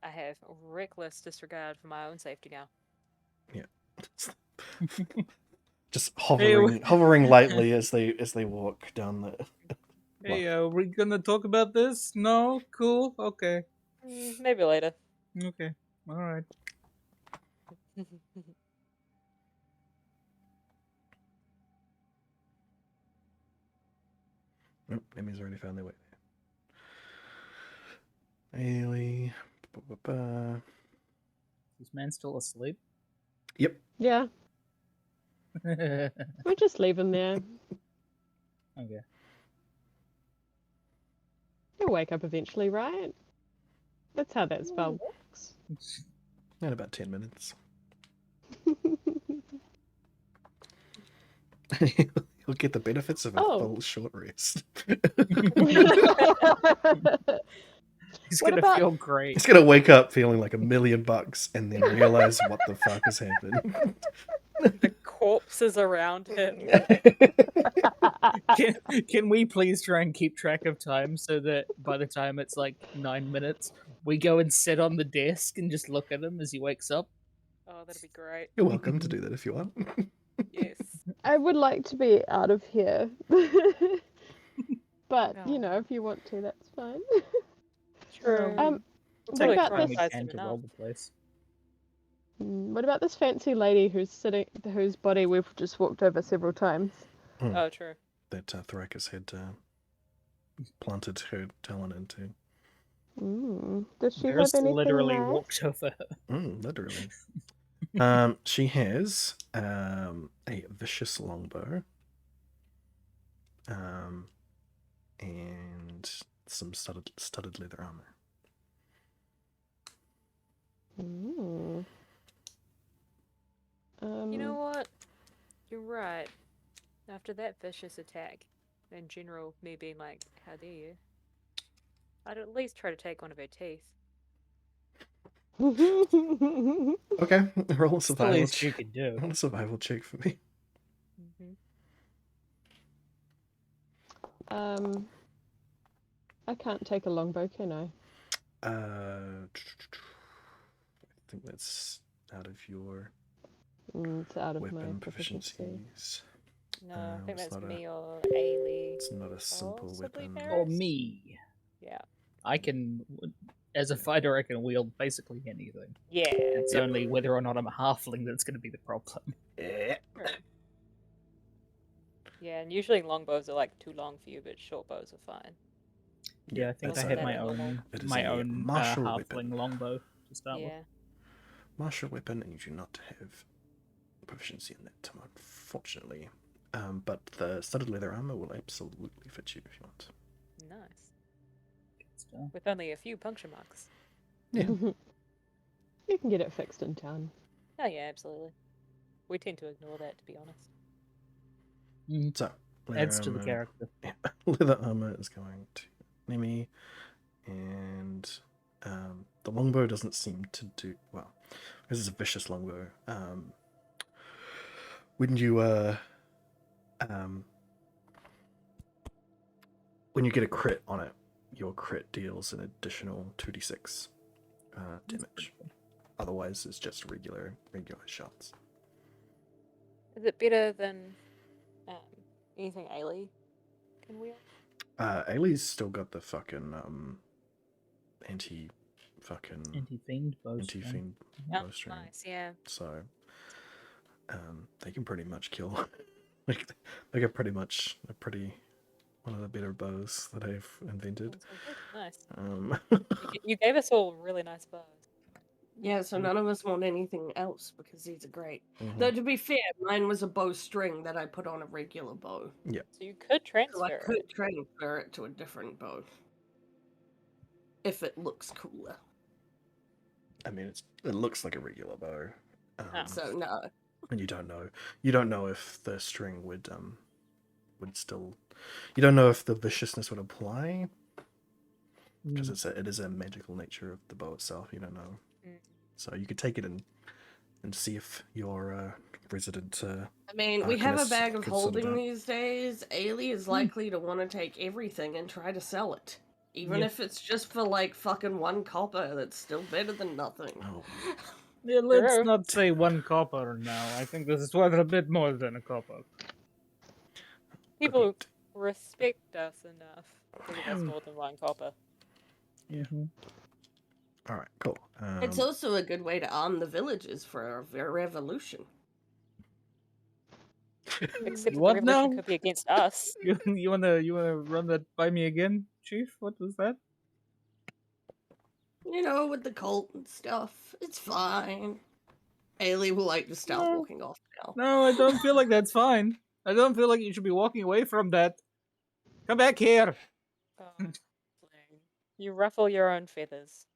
I have reckless disregard for my own safety now. Just Hey, hovering lightly as they walk down the. Hey, we gonna talk about this? No? Cool? Okay. Maybe later. Okay. Alright. Nope, enemies already found their way there. Ailey. Is this man still asleep? Yep. Yeah, Okay. we just leave him there. He'll wake up eventually, right? That's how that spell works. In about 10 minutes. He'll get the benefits of a Oh. full short rest. He's What gonna about- feel great. He's gonna wake up feeling like $1,000,000 and then realize what the fuck has happened. The corpses around him. Can we please try and keep track of time so that by the time it's like 9 minutes, we go and sit on the desk and just look at him as he wakes up? Oh, that'd be great. You're welcome to do that if you want. Yes. I would like to be out of here. But, Oh. you know, if you want to, that's fine. True. Um, We'll what take about the time this? we can to roll the place. What about this fancy lady whose body we've just walked over several times? Oh, true. That Thrakus had planted her talent into. Does she Varys have anything literally nice? walked over her. Literally. She has a vicious longbow. And some studded leather armor. You know what? You're right. After that vicious attack, in general, me being like, how dare you? I'd at least try to take one of her teeth. Okay, roll a It's the survival least you check. could do. Roll a survival check for me. I can't take a longbow, can I? I think that's out of your It's out of my weapon proficiency. proficiencies. No, I think it's that's not me or Ailey. It's not a simple Possibly weapon. Or Varys? me. Yeah. I can, as a fighter, I can wield basically anything. Yeah. It's only whether or not I'm a halfling that's going to be the problem. Yeah. True. Yeah, and usually longbows are like too long for you, but short bows are fine. Yeah, I think that's I a- have my normal. own It is my a own martial halfling weapon. longbow to start with. Yeah. Martial weapon, and you do not have proficiency in that, unfortunately. But the studded leather armor will absolutely fit you if you want. Nice. Good stuff. With only a few puncture marks. Yeah. You can get it fixed in town. Oh yeah, absolutely. We tend to ignore that, to be honest. So, Adds to the character. Yeah, leather armor is going to Nemi, and the longbow doesn't seem to do well. This is a vicious longbow. When you get a crit on it, your crit deals an additional 2d6 damage. Otherwise, it's just regular shots. Is it better than anything Ailey can wield? Ailey's still got the fucking Anti-fiend bowstring. bowstring. Nice, yeah. So they can pretty much kill. Like they get pretty much one of the better bows that I've invented. Nice. Um, You gave us all really nice bows. Yeah, so none of us want anything else because these are great. mhm. Though to be fair, mine was a bowstring that I put on a regular bow. Yeah. So you could So I transfer could it. transfer it to a different bow. If it looks cooler. I mean, it looks like a regular bow. So no. And you don't know if the string would still, you don't know if the viciousness would apply because it is a magical nature of the bow itself. You don't know, so you could take it and see if your resident. I mean, we have a Arcanist bag of could sort it holding out. these days. Ailey is likely to want to take everything and try to sell it. Even if it's just for like fucking 1 copper, that's still better than nothing. Oh, Yeah, let's True. not say 1 copper now. I think this is worth a bit more than a copper. People respect us enough to give us more than 1 copper. all right, cool. It's also a good way to arm the villagers for a revolution. Except the What revolution now? could be against us. You wanna run that by me again, Chief? What was that? You know, with the cult and stuff. It's fine. Ailey will like to start No. walking off now. No, I don't feel like that's fine. I don't feel like you should be walking away from that. Come back here. Oh, you ruffle your own feathers.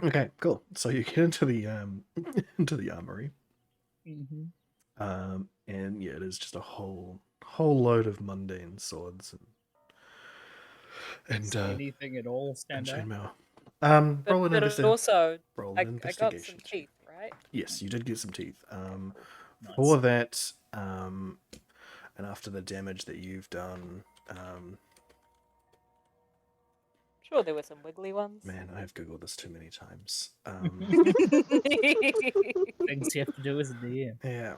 Okay, cool. So you get into the into the armory, Mm-hmm. and yeah, it is just a whole load of mundane swords and Anything at all stand out? chainmail. Roll an But also, roll I an got some investigation. teeth, right? Yes, you did get some teeth. Nice. For that, and after the damage that you've done, Sure, there were some wiggly ones. man, I have googled this too many times. Things you have to do as a DM. Yeah.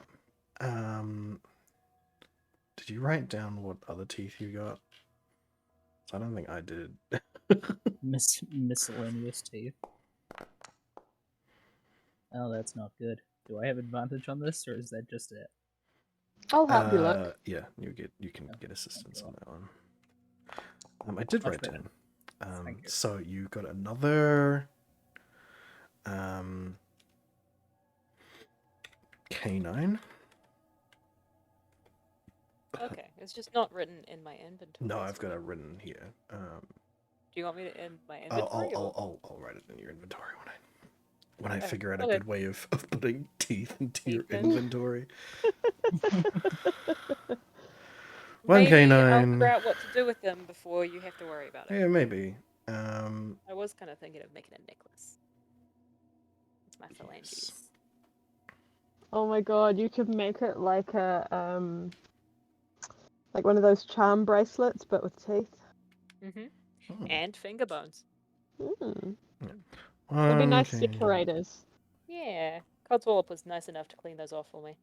Did you write down what other teeth you got? I don't think I did. Miscellaneous teeth. Oh, that's not good. Do I have advantage on this, or is that just it? I'll help you look. Yeah, you can get assistance on that one. I did Much write better. down. Thank you. So you got another K9. Okay, it's just not written in my inventory. No, is I've got all. it written here. Do you want me to end my I'll, inventory? or... I'll write it in your inventory when I Oh, figure out a okay. good way of putting teeth into your Teeth in. inventory. One Maybe I'll K9. figure out what to do with them before you have to worry about it. Yeah, maybe. I was kind of thinking of making a necklace. It's my phalanges. Oh my god, you could make it like a like one of those charm bracelets, but with teeth. Mm-hmm. And finger bones. Mm. It'd be One nice K9. separators. Yeah. Codswallop was nice enough to clean those off for me.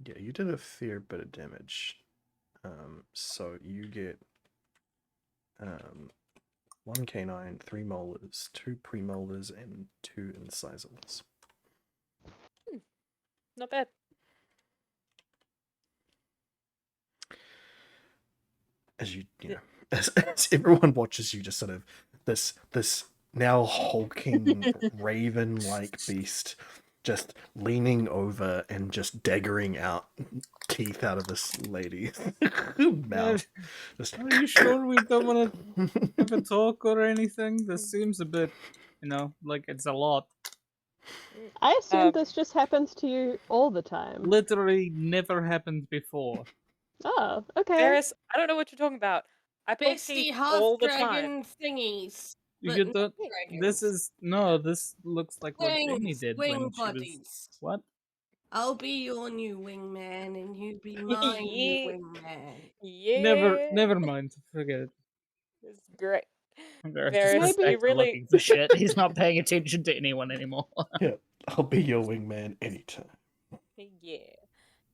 Yeah, you did a fair bit of damage. So you get 1 K9, 3 molars, 2 premolars, and 2 incisors. Not bad. As you know, as everyone watches you, just sort of this now hulking raven-like beast just leaning over and just daggering out teeth out of this lady's mouth. Just Are you sure we don't want to have a talk or anything? This seems a bit, like it's a lot. I assume Um, this just happens to you all the time. Literally never happened before. Oh, okay. Varys, I don't know what you're talking about. I pull Bestie teeth half all the time. dragon thingies. You but get not that? dragons. This looks like what Jamie Wings, did wing when she was. buddies. What? I'll be your new wingman, and you be my new Yeah. wingman. Yeah. Never mind. Forget it. It's great. Varys Varys, just Maybe- back to looking for shit. He's not paying attention to anyone anymore. yeah, I'll be your wingman anytime. Yeah.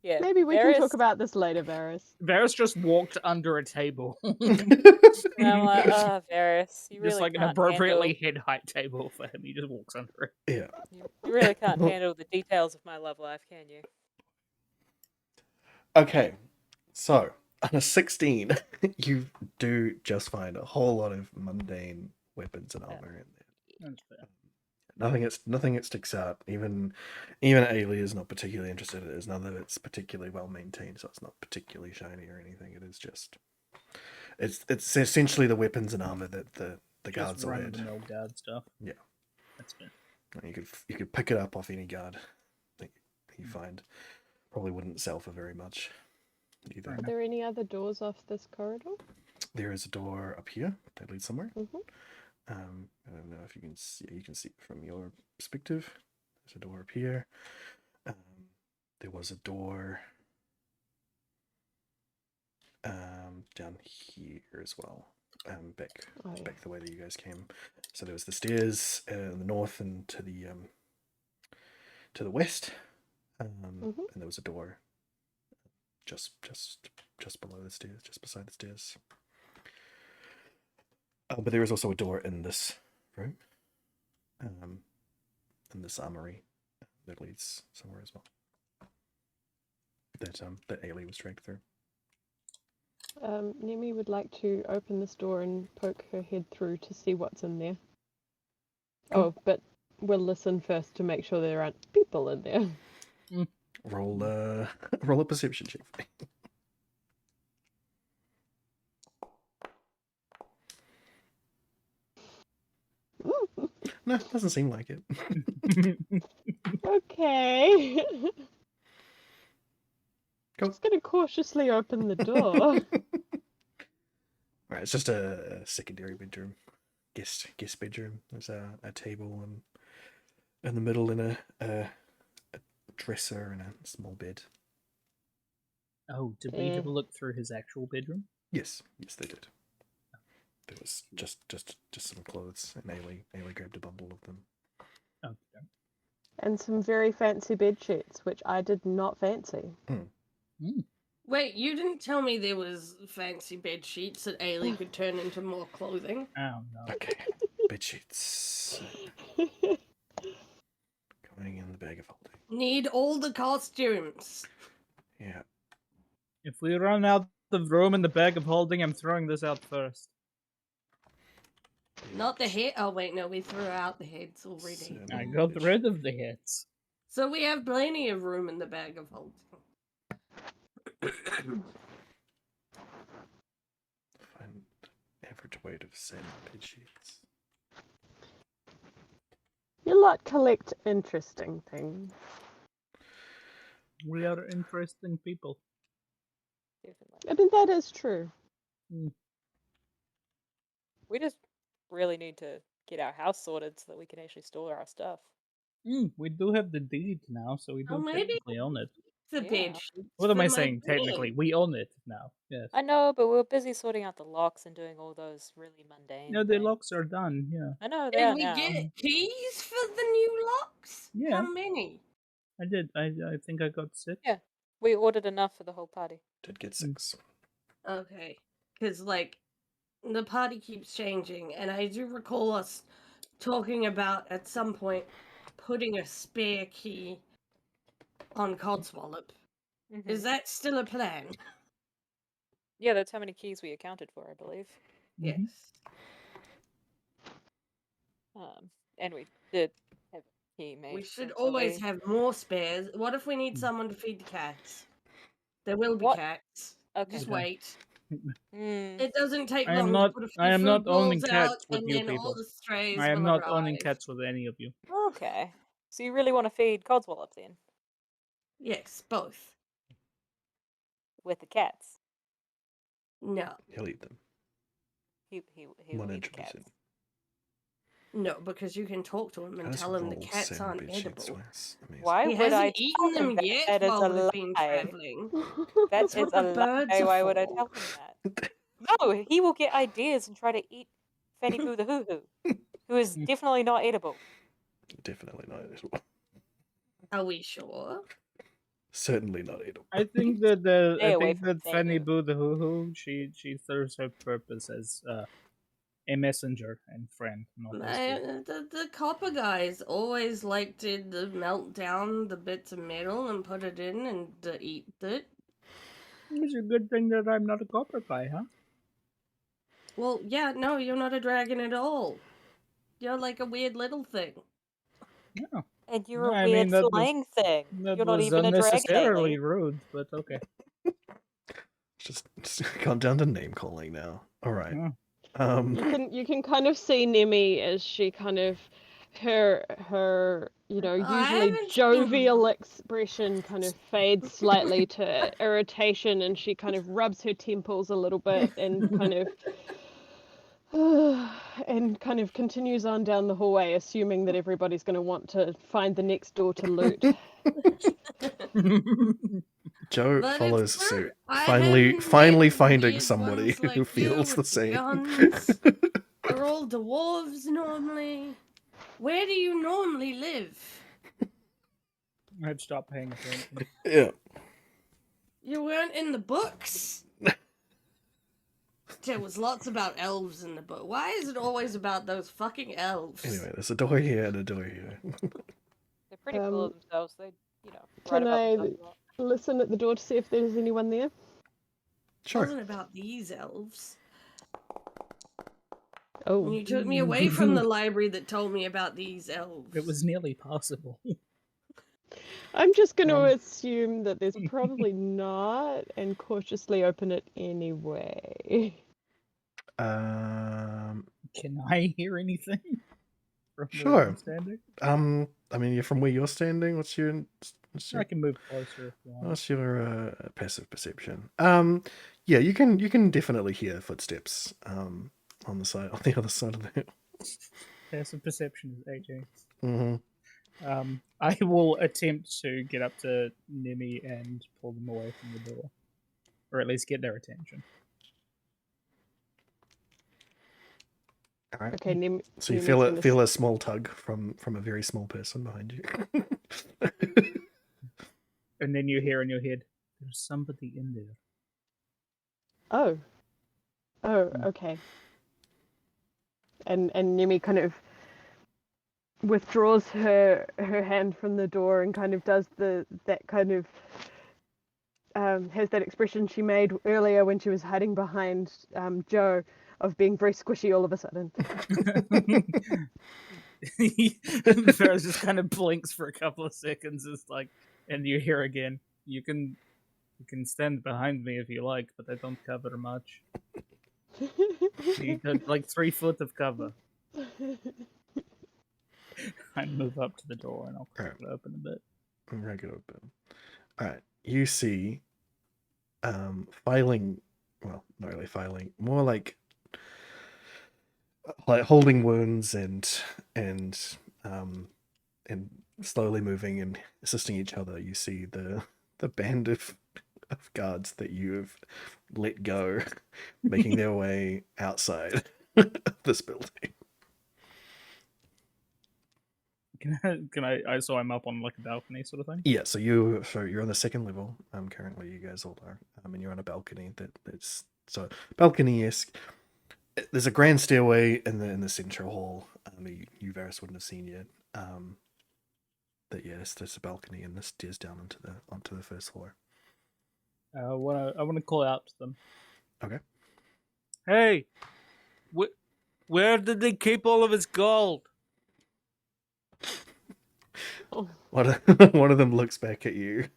Yeah. Maybe we Varys, can talk about this later, Varys. Varys just walked under a table. And I'm like, oh, Varys, you Just really like an can't appropriately head height table for him. He just walks under it. Yeah. You really can't handle the details of my love life, can you? Okay, so on a 16, you do just find a whole lot of mundane weapons and armor in there. That's fair. Nothing that sticks out. Even Ailey is not particularly interested in it. It's none of it's particularly well maintained, so it's not particularly shiny or anything. It is just it's essentially the weapons and armor that the guards Just all run had. the mill guard stuff. Yeah. That's fair. You could pick it up off any guard that you find. Probably wouldn't sell for very much either. Are there any other doors off this corridor? There is a door up here that leads somewhere. Mm-hmm. I don't know if you can see. You can see it from your perspective. There's a door up here. There was a door down here as well. Back the way that you guys came. So there was the stairs in the north and to the west, and there was a door just below the stairs, just beside the stairs. But there is also a door in this room, in this armory that leads somewhere as well. That Ailey was dragged through. Nemi would like to open this door and poke her head through to see what's in there. Oh, but we'll listen first to make sure there aren't people in there. Roll a perception check for me. No, doesn't seem like it. Okay. Cool. Just gonna cautiously open the door. Alright, it's just a secondary bedroom. Guest bedroom. There's a table in the middle and a dresser and a small bed. Oh, did we have a look through his actual bedroom? Yes, they did. There was just some clothes, and Ailey grabbed a bundle of them. Okay. And some very fancy bed sheets, which I did not fancy. Wait, you didn't tell me there was fancy bed sheets that Ailey could turn into more clothing. Oh no. Okay, bed sheets going in the bag of holding. Need all the costumes. Yeah. If we run out of room in the bag of holding, I'm throwing this out first. Not the head. Oh wait, no, we threw out the heads already. Son I of a got bitch. rid of the heads. So we have plenty of room in the bag of holding. Find average weight of sand bed sheets. You lot collect interesting things. We are interesting people. Definitely. I mean, that is true. We just really need to get our house sorted so that we can actually store our stuff. We do have the deed now, so we do Oh, maybe technically own it. the Yeah. bed sheets What am for I my saying? bed. Technically, we own it now. Yes. I know, but we were busy sorting out the locks and doing all those really mundane No, the things. locks are done. Yeah, I know they Did are we now. get keys for the new locks? Yeah. How many? I did. I think I got 6. Yeah. We ordered enough for the whole party. Did get 6. Okay. Because, like, the party keeps changing, and I do recall us talking about, at some point, putting a spare key on Codswallop. Mhm. Is that still a plan? Yeah, that's how many keys we accounted for, I believe. Mhm. Yes. And we did have a key made. We should so always we- have more spares. What if we need someone to feed the cats? There will be What? cats. Okay. Just Okay. wait. Mm, It doesn't take I am long not. to put a few I am not food owning balls out, cats with and you then all people. the strays I am will not arrive. owning cats with any of you. okay. So you really want to feed Codswallop then? Yes, both. With the cats? No, He'll eat them. He will eat the 100%. cats. no, because you can talk to him How and does tell him the roll cats sand aren't bed sheets edible. twice? Amazing. Why He would I hasn't eaten tell him them that? yet That is while a we've been lie. traveling. That That's is what a the birds lie. are Why would I for. tell him that? No, he will get ideas and try to eat Fanny Poo the Hoo Hoo, who is definitely not edible. Definitely not edible. Are we sure? Certainly not edible. I think that Stay away from Fanny Fanny. Boo the Hoo Hoo, she serves her purpose as a messenger and friend, not as food. The copper guys always like to melt down the bits of metal and put it in and eat it. It's a good thing that I'm not a copper guy, huh? Well, yeah, no, you're not a dragon at all. You're like a weird little thing. Yeah. And you're No, a I weird mean, that was flying thing. that You're not was even a dragon, unnecessarily Ailey. rude, but okay. Just gone down to name calling now. All right. Yeah. You can kind of see Nemi as she kind of her I usually haven't jovial seen- expression kind of fades slightly to irritation, and she kind of rubs her temples a little bit and kind of and kind of continues on down the hallway, assuming that everybody's going to want to find the next door to loot. Joe But follows it's true. suit. I Finally haven't finding met weird somebody ones like who you feels the with same. guns. They're all dwarves normally. Where do you normally live? I've stopped paying attention. Yeah. You weren't in the books. There was lots about elves in the book. Why is it always about those fucking elves? Anyway, there's a door here and a door here. They're pretty full of Um, themselves. They, write Can about I themselves a lot. listen at the door to see if there's anyone there? It Sure. wasn't about these elves. Oh, You took me away from the library that told me about these elves. It was nearly possible. I'm just going to Um, assume that there's probably not, and cautiously open it anyway. Can I hear anything from where Sure. I'm standing? I mean, you're from where you're standing. What's your I can move closer if you want. what's your passive perception? Yeah, you can definitely hear footsteps. On the other side of the hill. Passive perception is 18. Mm-hmm. I will attempt to get up to Nemi and pull them away from the door, or at least get their attention. All right. Okay, So you Nemi's feel a small tug from a very small person behind you. And then you hear in your head, "There's somebody in there." Oh, okay. And Nemi kind of withdraws her hand from the door and kind of does that kind of has that expression she made earlier when she was hiding behind Joe of being very squishy all of a sudden. Ferris just kind of blinks for a couple of seconds. It's like, and you hear again. You can stand behind me if you like, but I don't cover much. You got like 3 foot of cover. I move up to the door and I'll crack it open a bit. Crack it open. All right, you see, filing. Well, not really filing. More like holding wounds and slowly moving and assisting each other. You see the band of guards that you have let go, making their way outside of this building. So I'm up on like a balcony sort of thing? Yeah, so you're on the second level. Currently you guys all are. And you're on a balcony that's so balcony-esque. There's a grand stairway in the central hall. You Varys wouldn't have seen yet. But yeah, there's a balcony and this stairs down onto the first floor. I wanna call out to them. Okay. Hey, where did they keep all of his gold? One of them looks back at you.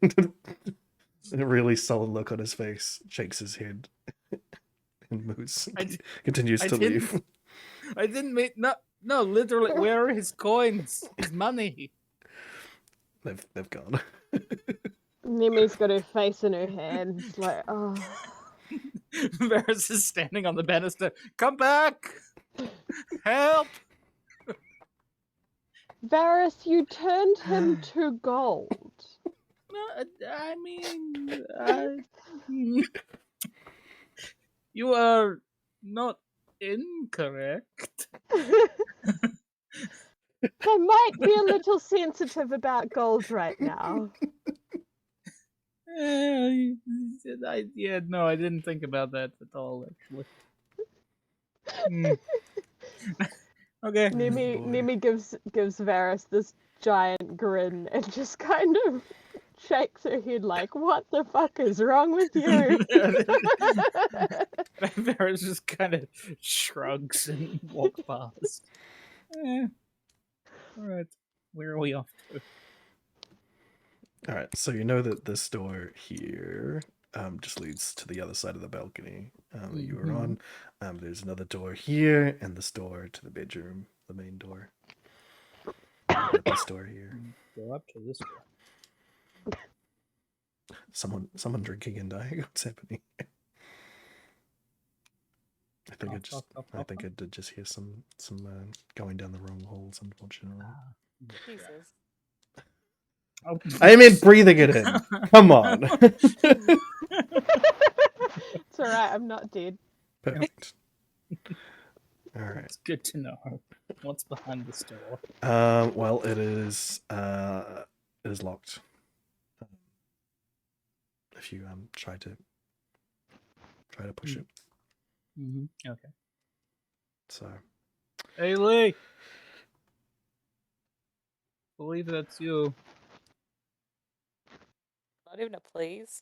A really sullen look on his face, shakes his head, and moves. Continues to leave. I didn't mean no. Literally, where are his coins? His money? They've gone. Nemi's got her face in her hands, like, oh. Varys is standing on the banister. Come back! Help! Varys, you turned him to gold. No, I mean, you are not incorrect. I might be a little sensitive about gold right now. I didn't think about that at all, actually. Okay. Nemi gives Varys this giant grin and just kind of shakes her head like, what the fuck is wrong with you? Varys just kind of shrugs and walks past. Alright, where are we off to? Alright, so you know that this door here just leads to the other side of the balcony that you were on. There's another door here, and this door to the bedroom, the main door. This door here. Go up to this door. Someone drinking and dying. What's happening? I think I did just hear some going down the wrong holes, unfortunately. Jesus. Oh. I meant breathing it in. Come on. It's alright, I'm not dead. Perfect. All right. It's good to know. What's behind this door? Well, it is locked. If you try to push it. Okay. So. Hey, Lee. Believe that's you. Not even a please.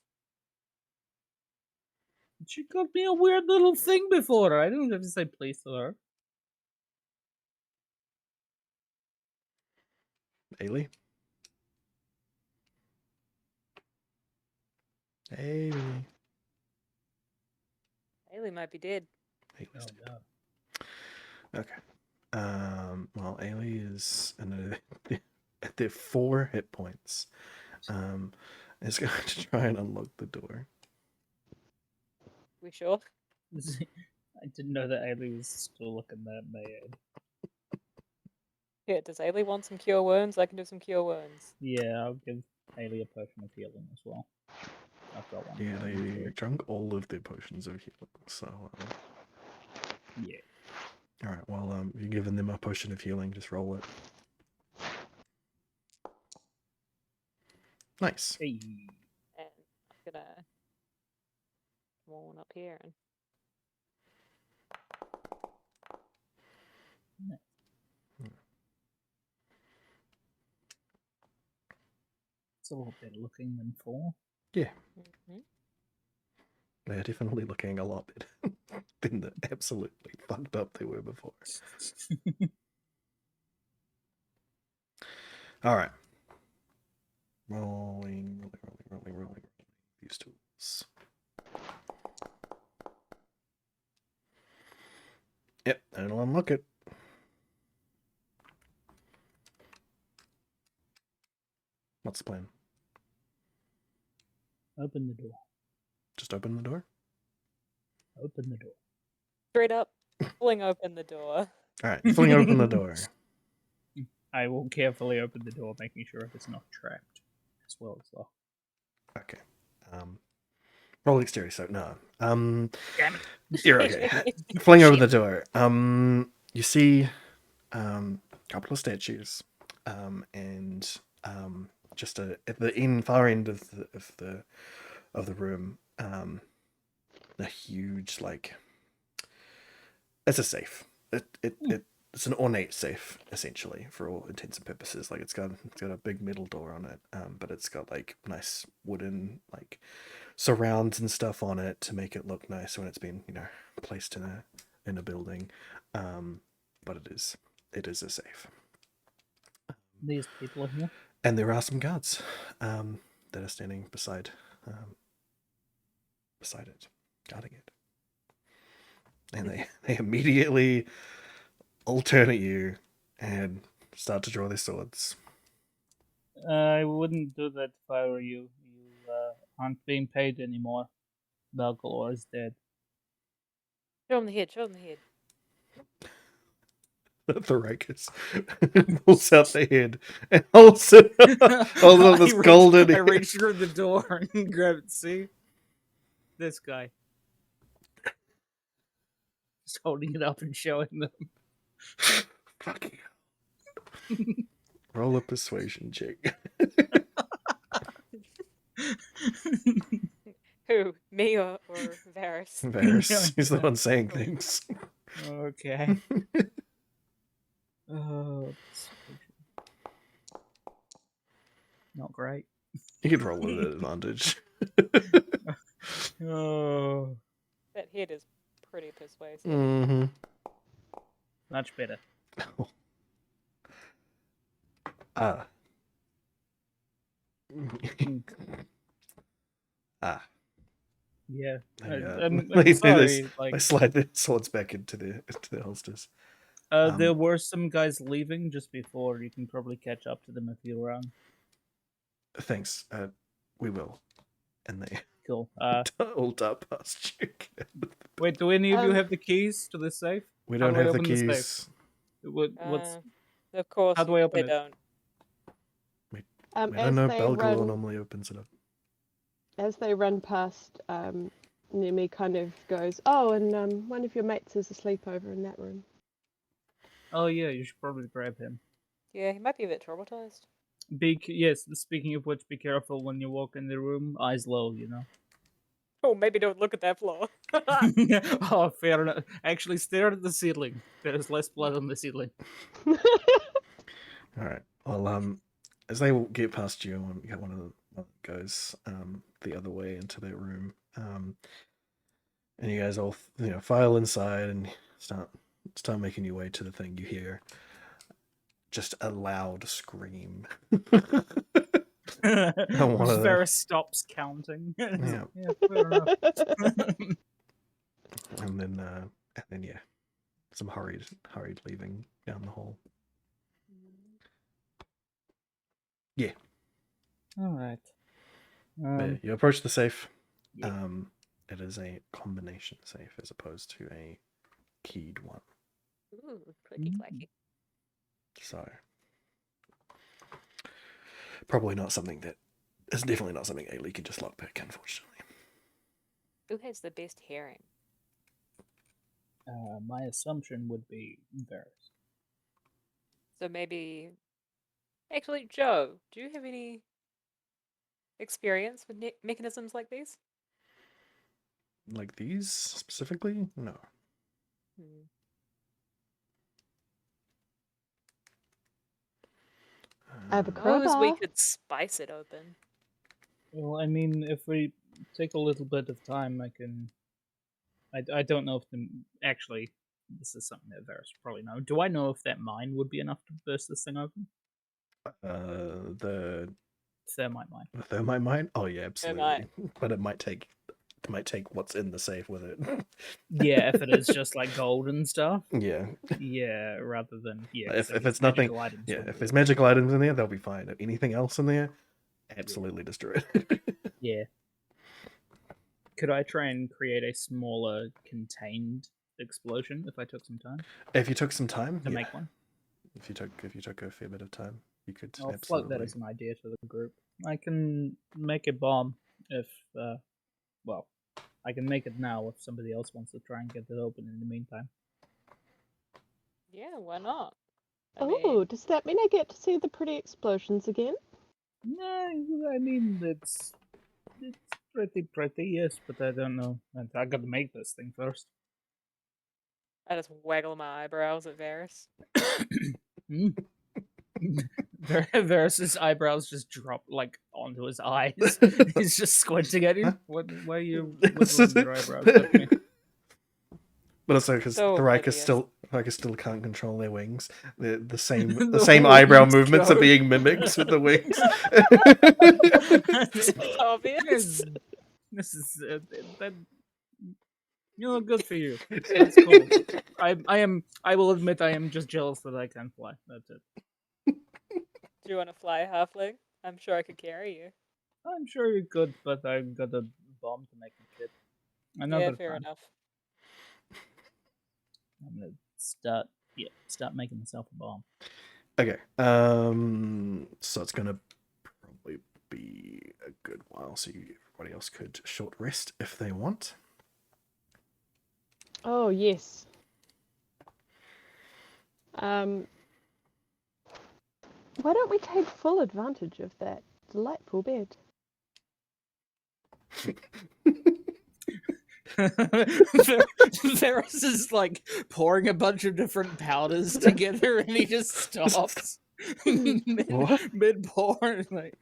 She got me a weird little thing before. I didn't have to say please to her. Ailey? Ailey. Ailey might be dead. Ailey's dead. Okay. Well, Ailey is at their 4 hit points. Is going to try and unlock the door. We sure? I didn't know that Ailey was still looking that bad. Yeah, does Ailey want some cure wounds? I can do some cure wounds. Yeah, I'll give Ailey a potion of healing as well. I've got one. Yeah, they drank all of their potions of healing, so... yeah. Alright, well, you're giving them a potion of healing, just roll it. Nice. Hey. And I'm gonna come on up here and It's a lot better looking than 4. Yeah, Mhm. they're definitely looking a lot better than the absolutely fucked up they were before. All right. Rolling. These tools. Yep, it'll unlock it. What's the plan? Open the door. Just open the door? Open the door. Straight up, fling open the door. All right, fling open the door. I will carefully open the door, making sure it's not trapped, as well as locked. Okay. Roll exterior, so no. Damn it. You're okay. Fling over the door. You see a couple of statues, and just at the far end of the room, a huge it's a safe. It's an ornate safe essentially for all intents and purposes. Like it's got a big metal door on it, but it's got nice wooden surrounds and stuff on it to make it look nice when it's been placed in a building. But it is a safe. These people are here. And there are some guards that are standing beside it, guarding it. And they immediately all turn at you and start to draw their swords. I wouldn't do that if I were you. You aren't being paid anymore. Balgalore is dead. Show him the head, show him the head. Thoracus pulls out the head and holds it up this golden I head. reach through the door and grab it. See? This guy. Just holding it up and showing them. Fucking hell. Roll a persuasion check. Who? Me or Varys? Varys, he's the one saying things. Okay. Oh, not great. You could roll with an advantage. Oh, That head is pretty persuasive. Mm-hmm. much better. Ah. Yeah. They I'm do sorry. this. They slide their swords back into their holsters. There were some guys leaving just before. You can probably catch up to them if you're around. Thanks. We will. And they Cool. all dart past you. Wait, do any of you have the keys to the safe? We How don't do I have the open the safe? keys. What's Of course, How do I open we it? don't. We As don't know. they Belgor run, normally opens it up. as they run past, Nemi kind of goes, "Oh, and one of your mates is asleep over in that room." Oh yeah, you should probably grab him. Yeah, he might be a bit traumatized. Yes, speaking of which, be careful when you walk in the room. Eyes low, you know. Oh, maybe don't look at that floor. Oh, fair enough. Actually, stare at the ceiling. There's less blood on the ceiling. All right. Well, as they get past you, and get one of them goes the other way into their room, and you guys all file inside and start making your way to the thing. You hear just a loud scream. One of Varys stops counting. Yeah. Yeah, fair enough. And then yeah, some hurried leaving down the hall. Yeah. All right. But yeah, you approach the safe. Yeah. It is a combination safe as opposed to a keyed one. Ooh, clicky clacky. So probably not something that is definitely not something Ailey can just lockpick, unfortunately. Who has the best hearing? My assumption would be Varys. So maybe. Actually, Joe, do you have any experience with mechanisms like these? Like these specifically? No. Hmm. I have a Suppose we crowbar. could spice it open. Well, I mean, if we take a little bit of time, I can. I don't know if actually this is something that Varys would probably know. Do I know if that mine would be enough to burst this thing open? The Thermite mine. thermite mine. Oh yeah, Thermite. absolutely. But it might take what's in the safe with it. Yeah, if it is just like gold and stuff. Yeah. Yeah, rather than If I it's guess nothing, magical items yeah, would if be there's okay. magical items in there, they'll be fine. If anything else in there, absolutely destroy it. Yeah. Could I try and create a smaller contained explosion if I took some time If you took some time, to yeah. make one? If you took a fair bit of time, you could I'll float absolutely. that as an idea to the group. I can make a bomb if, well, I can make it now if somebody else wants to try and get it open in the meantime. Yeah, why not? I Oh, mean, does that mean I get to see the pretty explosions again? No, I mean it's pretty, yes, but I don't know. I got to make this thing first. I just waggle my eyebrows at Varys. Hmm? Varys's eyebrows just drop like onto his eyes. He's just squinting at you. What? Why are you wiggling your eyebrows at me? But also because So oblivious. still can't control their wings. The same The eyebrow wings movements are go. being mimicked with the wings. It's obvious. This is that. You know, good for you. That's cool. I will admit I am just jealous that I can fly. That's it. Do you want to fly a halfling? I'm sure I could carry you. I'm sure you could, but I've got a bomb to make a kit. Another Yeah, fair time. enough. I'm gonna start making myself a bomb. Okay. So it's gonna probably be a good while. So everybody else could short rest if they want. Oh, yes. Why don't we take full advantage of that delightful bed? Varys is like pouring a bunch of different powders together, and he just stops What? mid pour, and like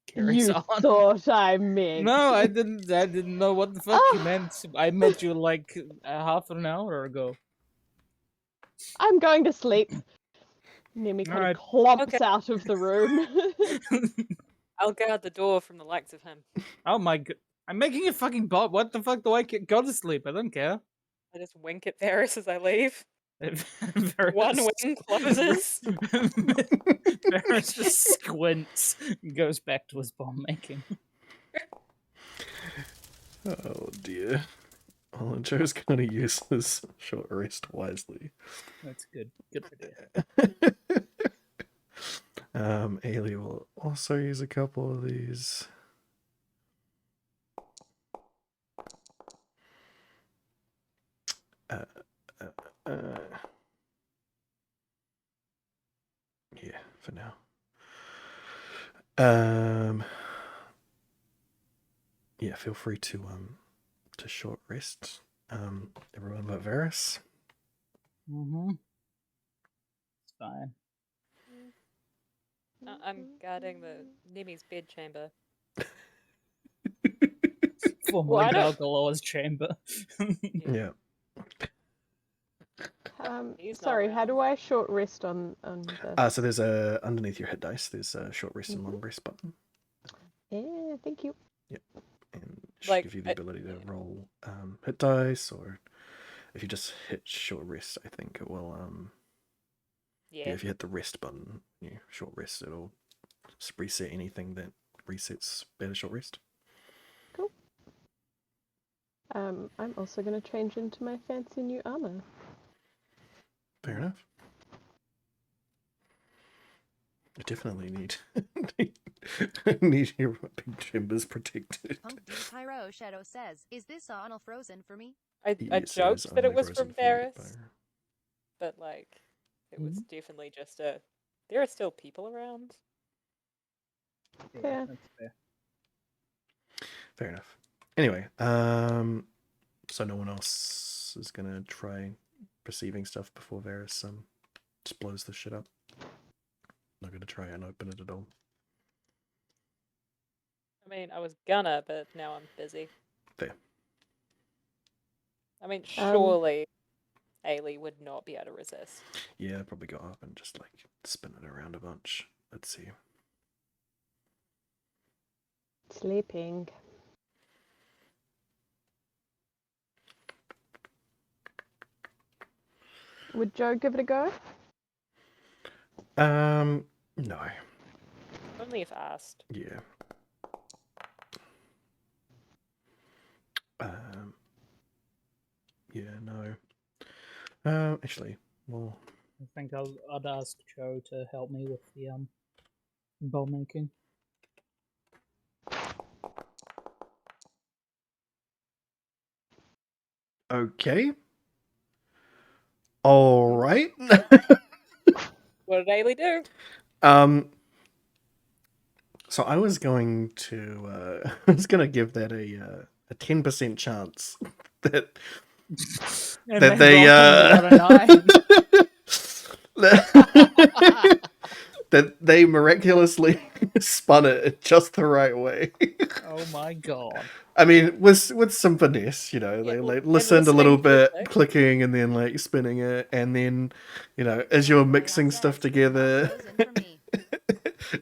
carries You on. thought I meant. No, I didn't. I didn't know what the fuck you Ah. meant. I met you like half an hour ago. I'm going to sleep. Nemi kind Alright. of clomps Okay. out of the room. I'll guard the door from the likes of him. Oh my god! I'm making a fucking bomb. What the fuck do I go to sleep? I don't care. I just wink at Varys as I leave. Varys, One wing closes. Varys just squints and goes back to his bomb making. Oh dear. Well, Joe's gonna use his short rest wisely. That's good. Good idea. Ailey will also use a couple of these. Yeah, for now. Yeah, feel free to short rest. Everyone but Varys. Mm-hmm. It's fine. I'm guarding the Nemi's bed chamber. Formerly Why not? Galgaloa's chamber. Yeah. He's not Sorry, how do around. I short rest on the... So there's underneath your hit dice. There's a short rest and long rest button. Yeah, thank you. Yep. And it should Like, give you the ability to roll hit dice, or if you just hit short rest, I think it will Yeah. if you hit the rest button, you short rest, it'll reset anything that resets better short rest. Cool. I'm also going to change into my fancy new armor. Fair enough. I definitely need need your big chambers protected. Punk D Pyro Shadow says, "Is this Arnold frozen for me?" I Yes, it is joked that it only was frozen from for you, Varys, but- but like, it was definitely just a. There are still people around. Fair. That's fair. Fair enough. Anyway, so no one else is gonna try perceiving stuff before Varys Just blows the shit up. Not gonna try and open it at all. I mean, I was gonna, but now I'm busy. There. I mean, surely Ailey would not be able to resist. Yeah, I'd probably go up and just like spin it around a bunch. Let's see. Sleeping. Would Joe give it a go? No. Only if asked. Yeah. Yeah, no. Actually, well, I think I'd ask Joe to help me with the bow making. okay. All right. What did Ailey do? So I was going to, I was gonna give that a 10% chance that And that then they Rob got a 9. that they miraculously spun it just the right way. Oh my god. I mean, with some finesse, you know, Yeah, they like and listened a little listening to a bit, click. clicking, and then like spinning it, and then, you know, as you're mixing stuff together,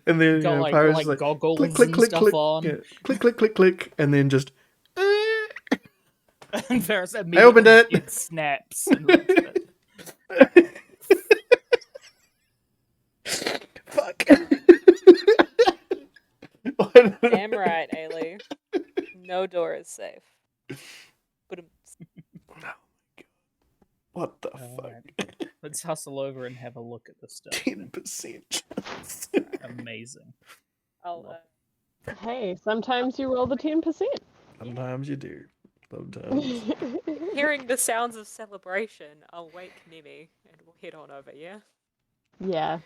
and then you Got know, like Pyro's like goggles click, click, and click, stuff click, on. yeah, click, click, click, click, and then just. And Ferris opened immediately it. snaps and looks at it. Fuck. Damn right, Ailey. No door is safe. But What the Alright. fuck? Let's hustle over and have a look at this stuff. 10%. Amazing. I'll Hey, sometimes you roll the 10%. Sometimes you do. Sometimes. hearing the sounds of celebration, I'll wake Nemi and we'll head on over, yeah? Yeah.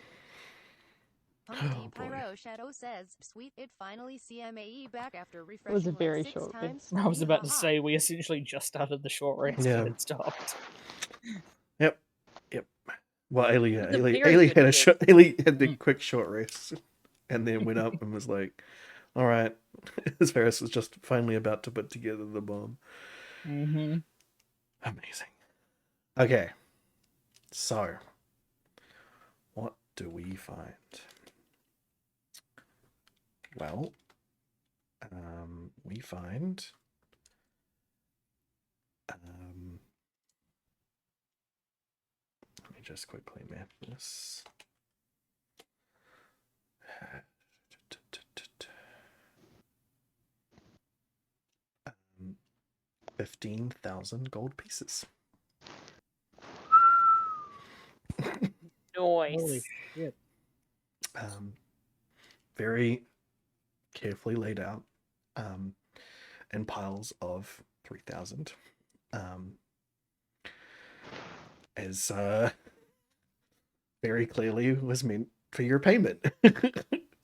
Humpty Oh, boy. Pyro Shadow says, "Sweet, it finally CMAE back after refreshing was a like very 6 short times. I was about to Yeehaw. say we essentially just started the short rest Yeah. and it stopped. Yep. Yep. Well, Ailey, It's a Ailey, very Ailey good had a guess. Ailey had the Mm. quick short rest, and then went up and was like, "All right." As Ferris was just finally about to put together the bomb. Mm-hmm. Amazing. Okay. So, what do we find? Well, we find let me just quickly map this. 15,000 gold pieces. Holy Nice. shit. Very carefully laid out in piles of 3,000. As very clearly was meant for your payment.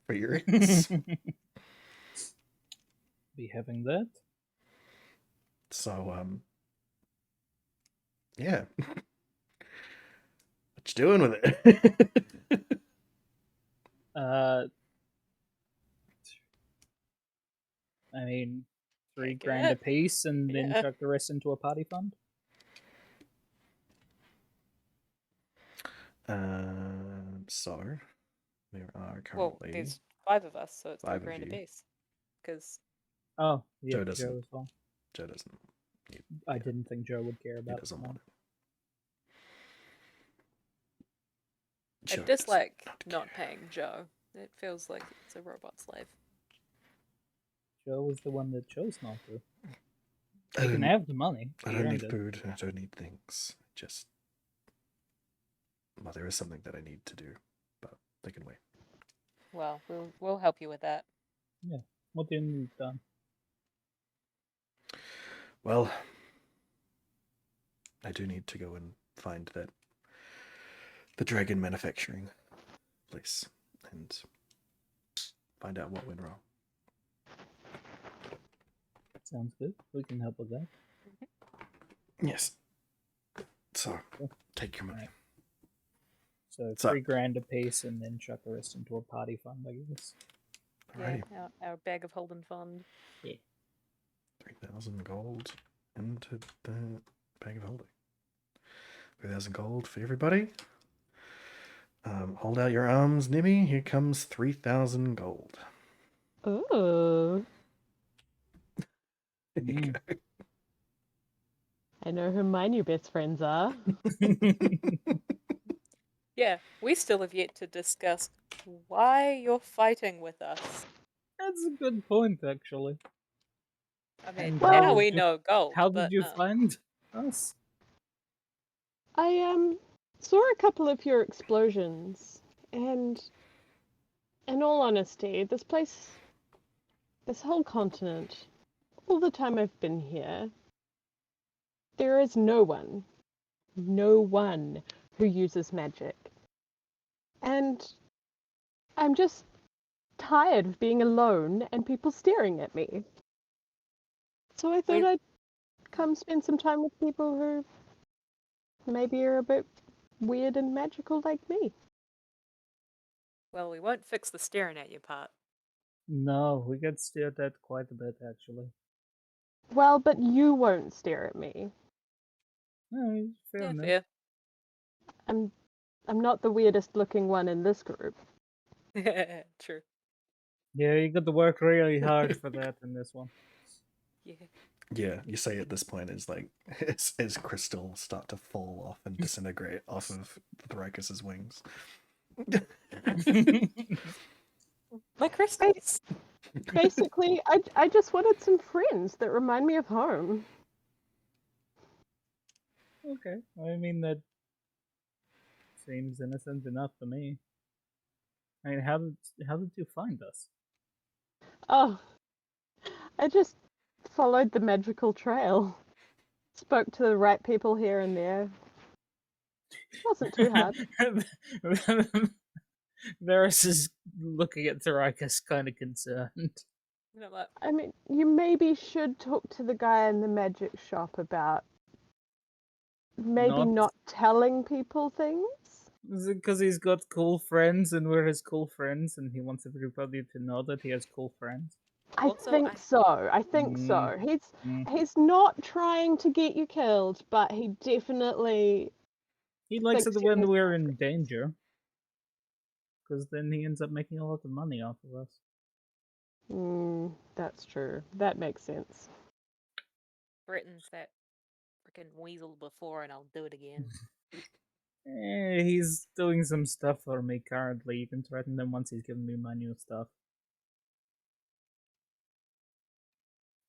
For your hits. Be having that. So yeah. What you doing with it? I mean, Take $3,000 a it. piece and then Yeah. chuck the rest into a party fund. So there are Well, currently there's 5 of us, so it's 5 of $3,000 a you. piece. Because Oh, yeah, Joe doesn't. Joe as well. Joe doesn't. I didn't think Joe would care He about doesn't that. want it. I Joe does dislike not not care. paying Joe. It feels like it's a robot slave. Joe was the one that chose not to. I You can don't- have the money. I He don't earned need it. food. I don't need things. Just well, there is something that I need to do, but they can wait. Well, we'll help you with that. Yeah. What do you need done? Well, I do need to go and find the dragon manufacturing place and find out what went wrong. Sounds good. We can help with that. Yes. So Cool. take your money. Right. So So- 3 grand a piece, and then chuck the rest into a party fund, I guess. Alrighty. Yeah, our bag of holding fund. 3,000 gold into the bag of holding. 3,000 gold for everybody. Hold out your arms, Nibby. Here comes 3,000 gold. Ooh. There you Mm. go. I know who my new best friends are. Yeah, we still have yet to discuss why you're fighting with us. That's a good point, actually. I mean, And Well- now how we did you- know gold. How but, did you find us? I saw a couple of your explosions, and in all honesty, this whole continent, all the time I've been here, there is no one who uses magic. And I'm just tired of being alone and people staring at me. So I thought We- I'd come spend some time with people who maybe are a bit weird and magical like me. Well, we won't fix the staring at you part. No, we get stared at quite a bit, actually. Well, but you won't stare at me. No, fair Yeah, enough. fair. I'm not the weirdest looking one in this group. True. Yeah, you got to work really hard for that in this one. Yeah. Yeah, you say at this point is like as crystals start to fall off and disintegrate off of Thoricus's wings. My crystals. Basically, I just wanted some friends that remind me of home. Okay, I mean that seems innocent enough to me. I mean, how did you find us? Oh, I just followed the magical trail. Spoke to the right people here and there. Wasn't too hard. Varys is looking at Thoricus kind of concerned. You know what? I mean, you maybe should talk to the guy in the magic shop about maybe not telling people things. Is it because he's got cool friends and we're his cool friends and he wants everybody to know that he has cool friends? I Also, think I- so. I think so. He's not trying to get you killed, but he definitely He likes thinks it you when need we're in danger. Because then he ends up making a lot of money off of us. That's true. That makes sense. Threatens that freaking weasel before, and I'll do it again. He's doing some stuff for me currently. You can threaten him once he's given me my new stuff.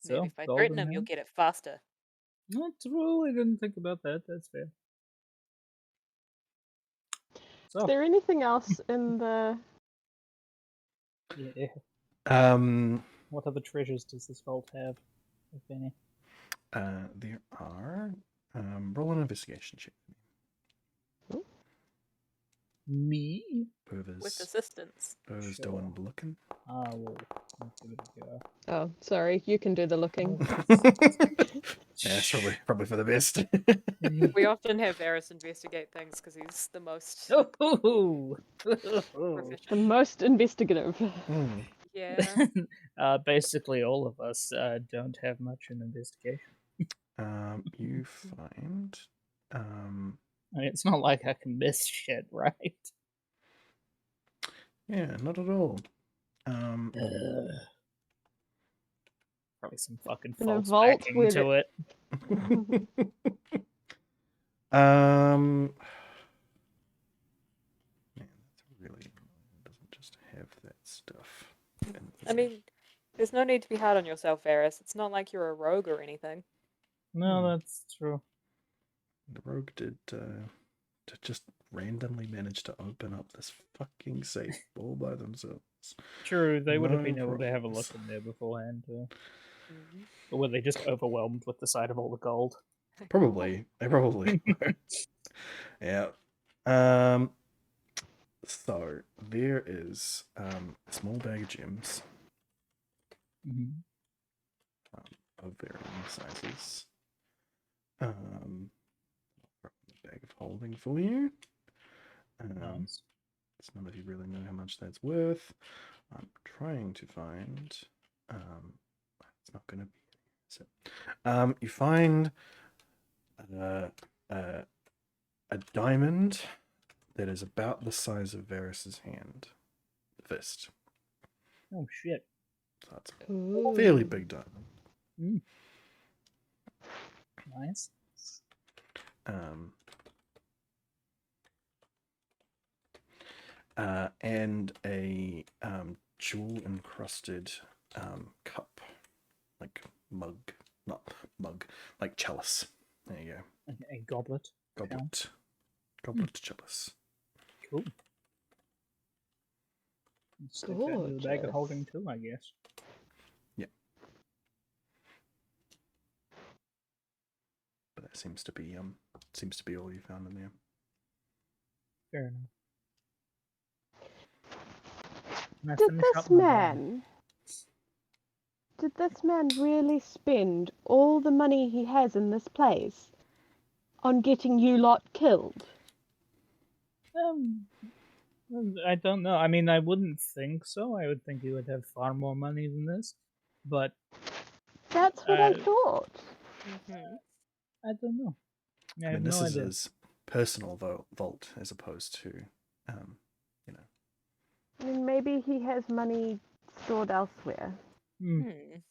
Maybe So, if I gold threaten in him, you'll hand? get it faster. Not true. I didn't think about that. That's fair. Is So, there anything else in the yeah. Um, What other treasures does this vault have, if any? there are. Roll an investigation check. Me? With Whoever's assistance. doing Sure. the looking. I will give it a go. Oh, sorry, you can do the looking. Yeah, it's probably for the best. We often have Varys investigate things because he's the most Oh! The proficient. most investigative. Yeah. Basically, all of us don't have much in investigation. You find. I mean, it's not like I can miss shit, right? Yeah, not at all. Probably some fucking In a false vault backing with to it. Man, that's really it doesn't just have that stuff. I mean, there's no need to be hard on yourself, Varys. It's not like you're a rogue or anything. No, that's true. The rogue did to just randomly manage to open up this fucking safe all by themselves. True, they would have No been able to have a look problems. in there beforehand, too. Or were they just overwhelmed with the sight of all the gold? Probably. They probably were. Yeah. So there is a small bag of gems of varying sizes. From the bag of holding for you. Nice. None of you really know how much that's worth. I'm trying to find. It's not going to be. So, you find a diamond that is about the size of Varys's hand, fist. Oh shit. So that's a fairly big diamond. Mm. Nice. And a jewel encrusted cup, like mug, not mug, like chalice. There you go. A goblet. Goblet. Goblet chalice. Cool. Stick that into the bag of holding too, I guess. Yeah. But that seems to be all you found in there. Fair enough. Did this man really spend all the money he has in this place on getting you lot killed? I don't know. I mean, I wouldn't think so. I would think he would have far more money than this, but That's what I thought. Mm-hmm. I don't know. I have this no is idea. his personal vault as opposed to, you know. I mean, maybe he has money stored elsewhere. Hmm. It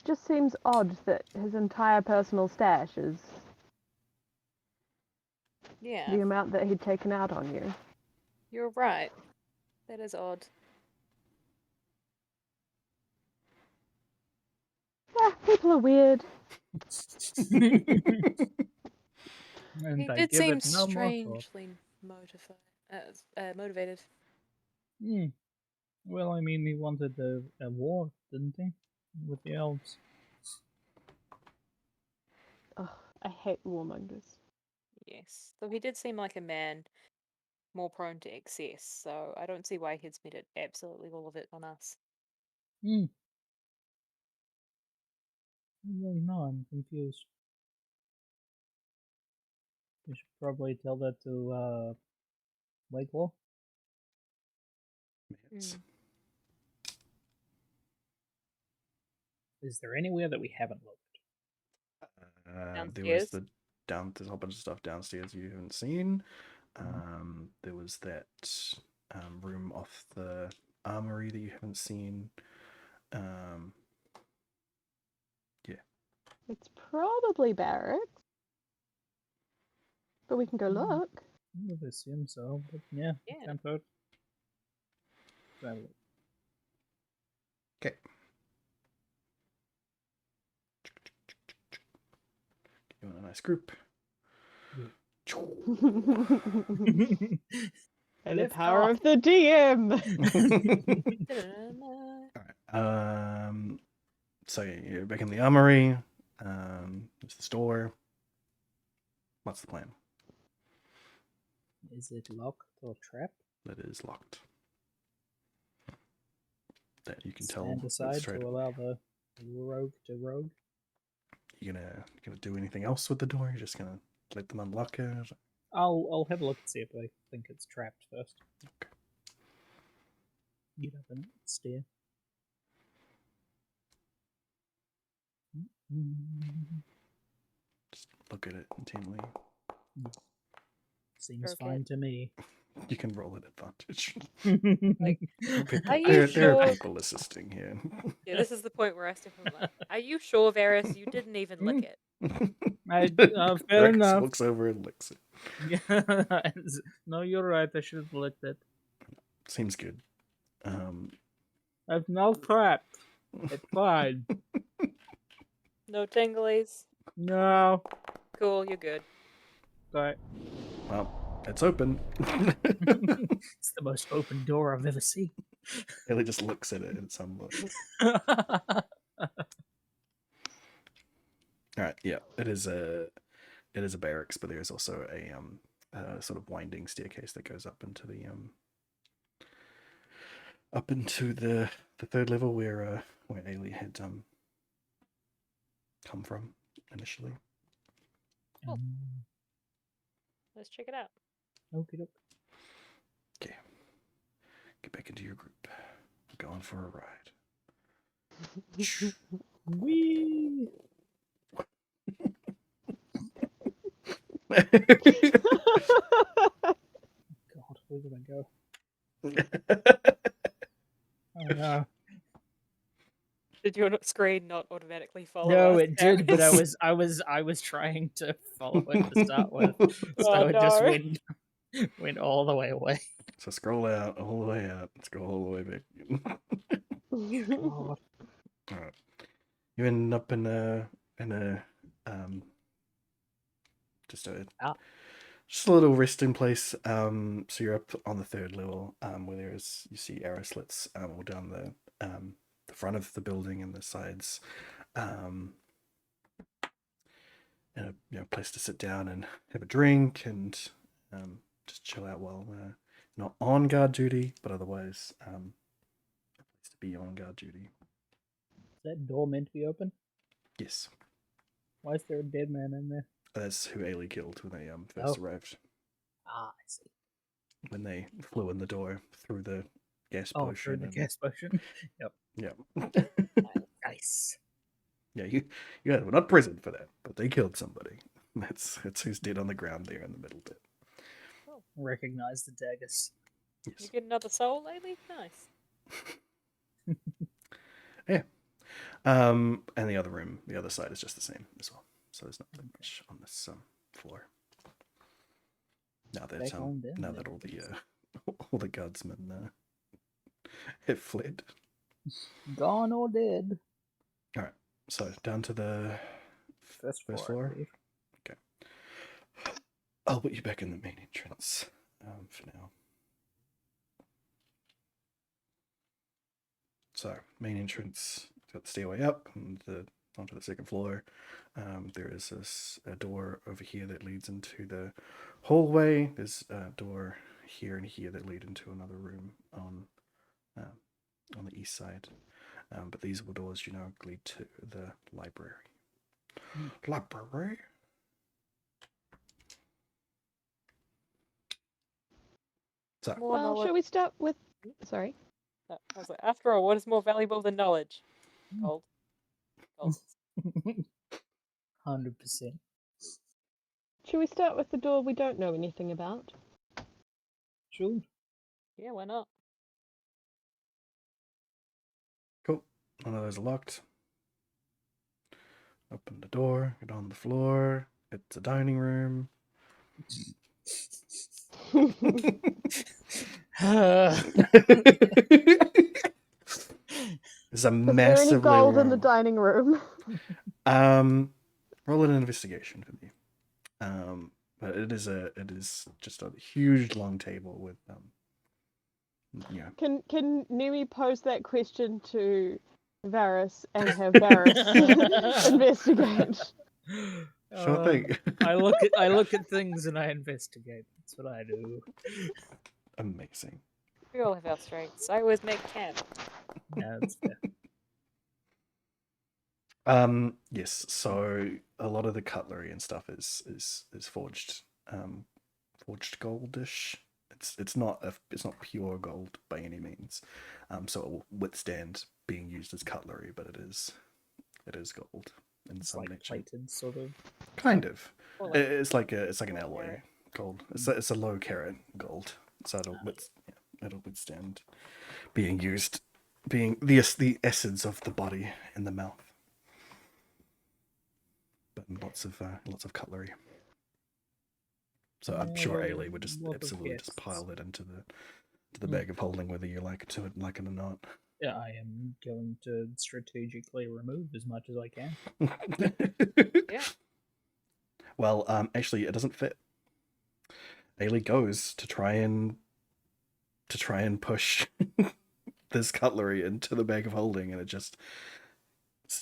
just seems odd that his entire personal stash is Yeah, the amount that he'd taken out on you. you're right. That is odd. Yeah, people are weird. And He I did give seem it no more thought. strangely motivated. Hmm. Well, I mean, he wanted a war, didn't he? With the elves. Ugh, I hate warmongers. Yes, though he did seem like a man more prone to excess, so I don't see why he'd spend it absolutely all of it on us. Hmm. I don't know, I'm confused. You should probably tell that to Lakelaw. Yes. Is there anywhere that we haven't looked? There was Downstairs? there's a whole bunch of stuff downstairs you haven't seen. There was that room off the armory that you haven't seen. Yeah. It's probably barracks. But we can go look. I would assume so, but yeah, Yeah. can't hurt. Have a look. Okay. You want a nice group? And the power of the DM. All right. So you're back in the armory. There's the store. What's the plan? Is it locked or trapped? That is locked. That you can Stand tell. aside Straight. to allow the rogue to rogue. You gonna do anything else with the door? You're just gonna let them unlock it? I'll have a look and see if I think it's trapped first. Okay. Get up and stare. Just look at it intently. Seems Okay. fine to me. You can roll an advantage. Like, People, are you there are sure? people assisting here. Yeah, this is the point where I step in. Like, are you sure, Varys? You didn't even lick it. Fair Rex enough. looks over and licks it. Yeah. No, you're right. I should have licked it. Seems good. I've no crap. It's fine. No tinglies. No. Cool, you're good. Right. Well, it's open. It's the most open door I've ever seen. Ellie just looks at it and some look. All right, yeah, it is a barracks, but there is also a sort of winding staircase that goes up into the third level where Ailey had come from initially. Cool. Let's check it out. Okie doke. Okay. Get back into your group. We're going for a ride. Wee. God, where did I go? Oh no. Did your screen not automatically follow No, us? it did, but Darius? I was trying to follow it to start with, so Oh, it just no. went all the way away. So scroll out, all the way out. Let's go all the way back. God. Alright. You end up in a just a Ah. just a little resting place. So you're up on the third level, where there's you see arrow slits all down the front of the building and the sides. And a place to sit down and have a drink and just chill out while not on guard duty, but otherwise a place to be on guard duty. Is that door meant to be open? Yes, Why is there a dead man in there? that's who Ailey killed when they first Oh. arrived. Ah, I see. When they flew in the door through the gas Oh, potion. through the gas potion. Yep. Yeah. Nice. Yeah, you guys were not prisoned for that, but they killed somebody. That's who's dead on the ground there in the middle bit. Recognize the daggers. You Yes. get another soul lately? Nice. Yeah. And the other room, the other side is just the same as well. So there's not that much on this floor. Now that Back on down now there, that all I the guess. all the guardsmen have fled. Gone or dead. All right. So down to the First First floor. I floor? believe. I'll put you back in the main entrance for now. So, main entrance, got the stairway up and onto the second floor. There is a door over here that leads into the hallway. There's a door here and here that lead into another room on the east side. But these are doors, lead to the library. Library? So, More Well, knowledge. shall we start with? Sorry. I was like, after all, what is more valuable than knowledge? Gold. Gold. 100%. Shall we start with the door we don't know anything about? Sure. Yeah, why not? cool. None of those are locked. Open the door, get on the floor. It's a dining room. There's a Is there any massive gold living in the room. dining room? Roll an investigation for me. But it is just a huge long table with Can Nemi pose that question to Varys and have Varys investigate? Sure thing. I look at things and I investigate. That's what I do. Amazing. We all have our strengths. I always make camp. Yeah, that's fair. Yes, so a lot of the cutlery and stuff is forged forged goldish. It's not pure gold by any means. So it will withstand being used as cutlery, but it is gold in It's some like nature. plated, sort of. Kind of. Or like It's like an alloy carat. gold. It's a low carat gold, so it'll withstand being used, being the essence of the body in the mouth. But lots of cutlery. So I'm Yeah, sure well, Ailey would just lot of absolutely just guests. pile it into the bag of holding, whether you like it or not. Yeah, I am going to strategically remove as much as I can. Yeah. Well, actually, it doesn't fit. Ailey goes to try and push this cutlery into the bag of holding, and it just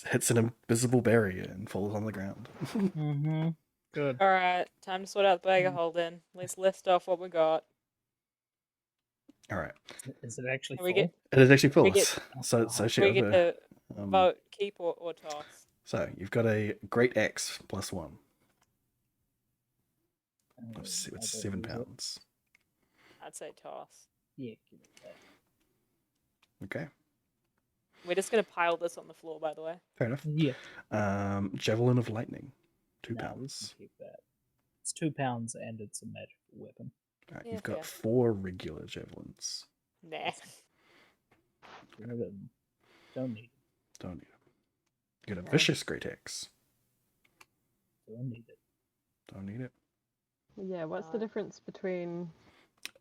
hits an invisible barrier and falls on the ground. Mm-hmm. Good. Alright, time to sort out the bag of holding. Let's list off what we got. All right, Is it actually Can we full? get it is actually full. We get- So she we get over. to vote, keep or toss? So you've got a great axe +1. Oh, It's I don't 7 use it. pounds. I'd say toss. Yeah, give it that. Okay, We're just gonna pile this on the floor, by the way. fair enough. Yeah. Javelin of lightning, 2 No, we can pounds. keep that. It's 2 pounds and it's a magical weapon. Alright, Yeah, you've got fair. 4 regular javelins. Nah. Get rid of them. Don't need it. Don't need them. You got a No. vicious great axe. Don't need it. Don't need it. Yeah, what's the difference between...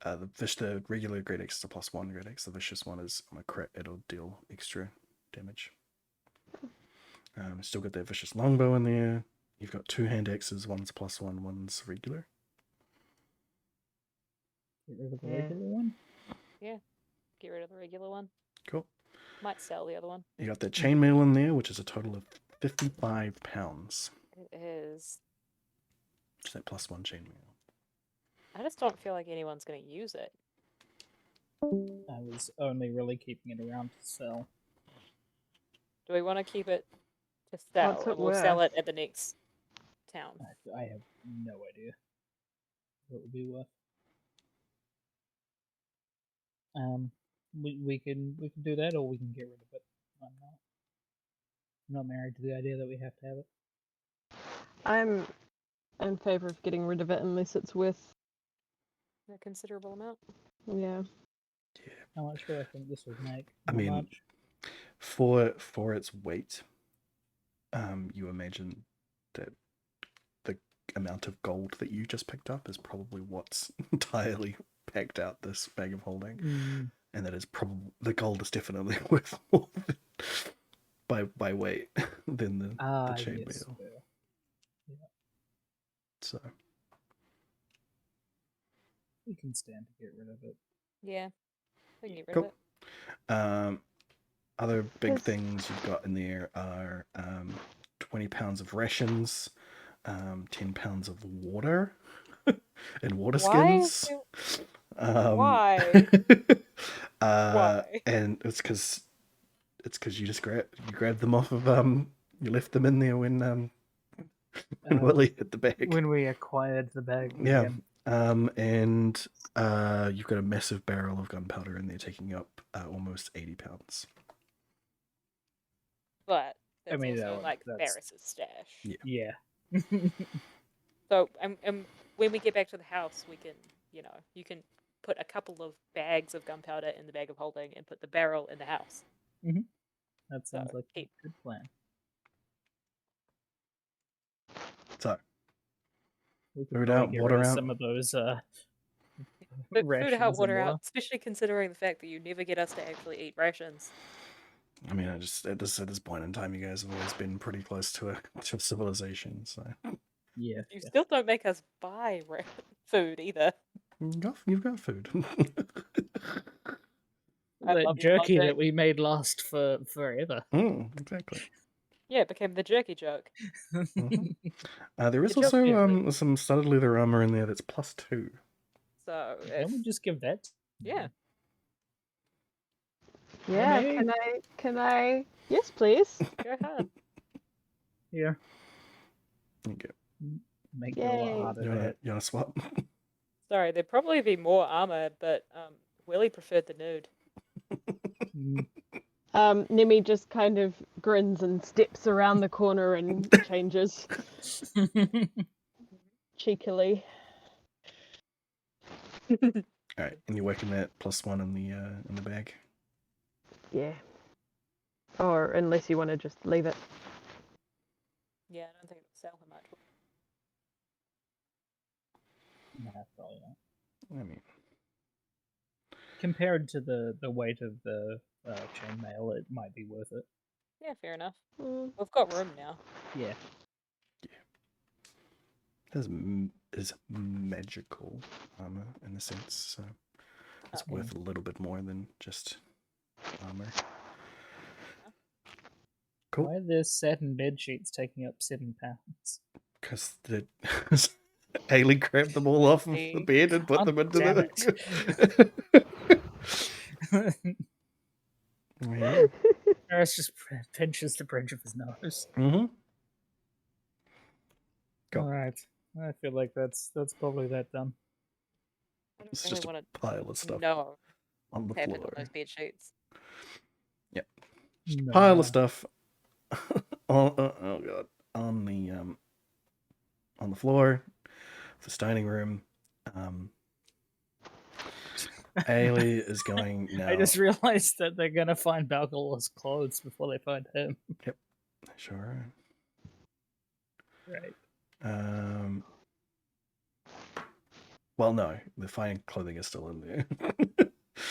The regular great axe is a +1 great axe. The vicious one is on a crit, it'll deal extra damage. Still got that vicious longbow in there. You've got 2 hand axes. One's +1, one's regular. Get rid of the Yeah. regular one? Get rid of the regular one. Cool. Might sell the other one. You got that chainmail in there, which is a total of 55 pounds. It is. Just that +1 chainmail. I just don't feel like anyone's gonna use it. I was only really keeping it around to sell. Do we want to keep it to sell? What's it And we'll sell worth? it at the next town. I have no idea what it would be worth. We can do that, or we can get rid of it. I'm not married to the idea that we have to have it. I'm in favor of getting rid of it unless it's worth... A considerable amount. Yeah. How much do I think this would make? I Not mean, much. For its weight, you imagine that the amount of gold that you just picked up is probably what's entirely packed out this bag of holding, and that is probably the gold is definitely worth more by weight than the chainmail. Yes, fair. So We can stand to get rid of it. Yeah. We can get rid cool. of it. Other big Yes. things you've got in there are 20 pounds of rations, 10 pounds of water and water Why is skins. Why? Why? And it's because you just grabbed them off of you left them in there when Willie hit the bag. When we acquired the bag. Yeah. And you've got a massive barrel of gunpowder in there, taking up almost 80 pounds. But that's mean, also no, like that's- Barris's stash. Yeah. So, when we get back to the house, we can, you can put a couple of bags of gunpowder in the bag of holding and put the barrel in the house. That sounds like a keep- good plan. So We could Food probably out, get water rid of out. some of those But food rations out, and water out, especially considering the fact that you never get us to actually eat rations. I mean, I just at this point in time, you guys have always been pretty close to a civilization. So Yeah. You still don't make us buy food either. you've got food. I That love your jerky that logic. we made last for forever. Exactly. Yeah, it became the jerky joke. Mhm. There is Good job, also Jeffrey. some studded leather armor in there that's +2. So, Can we just give that? yeah. Yeah, maybe. can I... Yes, please. Go ahead. Yeah. You go. Make it a lot Yay. harder You to wanna hit. swap? Sorry, there'd probably be more armor, but Willie preferred the nude. Nemi just kind of grins and steps around the corner and changes cheekily. All right, and you're working that +1 in the bag. Yeah. Or unless you want to just leave it. Yeah, I don't think it'll sell him much. Nah, probably not. I mean, Compared to the weight of the chainmail, it might be worth it. Yeah, fair enough. Mm. We've got room now. Yeah. is magical armor in a sense, so it's Okay. worth a little bit more than just armor. Cool. Why are the satin bed sheets taking up 7 pounds? Because the Haley grabbed them all off of the See? bed and put God them into damn the. Yeah. Harris just pinches the bridge of his nose. Mm-hmm. Go. All right. I feel like that's probably that done. I don't It's really just a want pile of to stuff know on the what happened on floor. those bed sheets. Just a No. pile of stuff. Oh god, on the floor, the dining room. Ailey is going now. I just realized that they're gonna find Balgola's clothes before they find him. Sure. Right. Well, no, the fine clothing is still in there.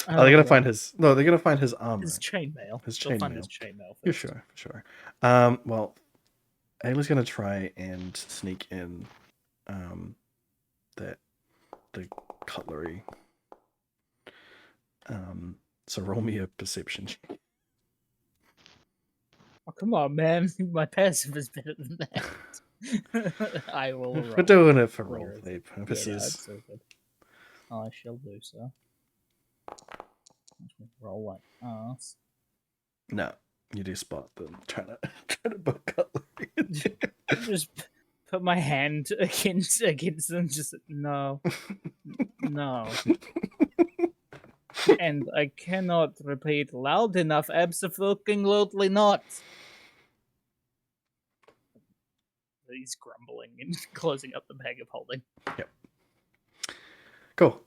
Oh, they're gonna okay. find his. No, they're gonna find his armor. His chainmail. His They'll find his chainmail. chainmail Yeah, first. sure. Well, Ailey's gonna try and sneak in, the cutlery. So roll me a perception check. Oh, come on, man. My passive is better than that. I will roll. We're doing it for Where is roleplay it? purposes. Yeah, it's so good. I shall do so. Let me roll like ass. No, you do spot them trying to book cutlery. Just put my hand against them. Just no. And I cannot repeat loud enough. Absolutely not. He's grumbling and closing up the bag of holding. Yep. Cool.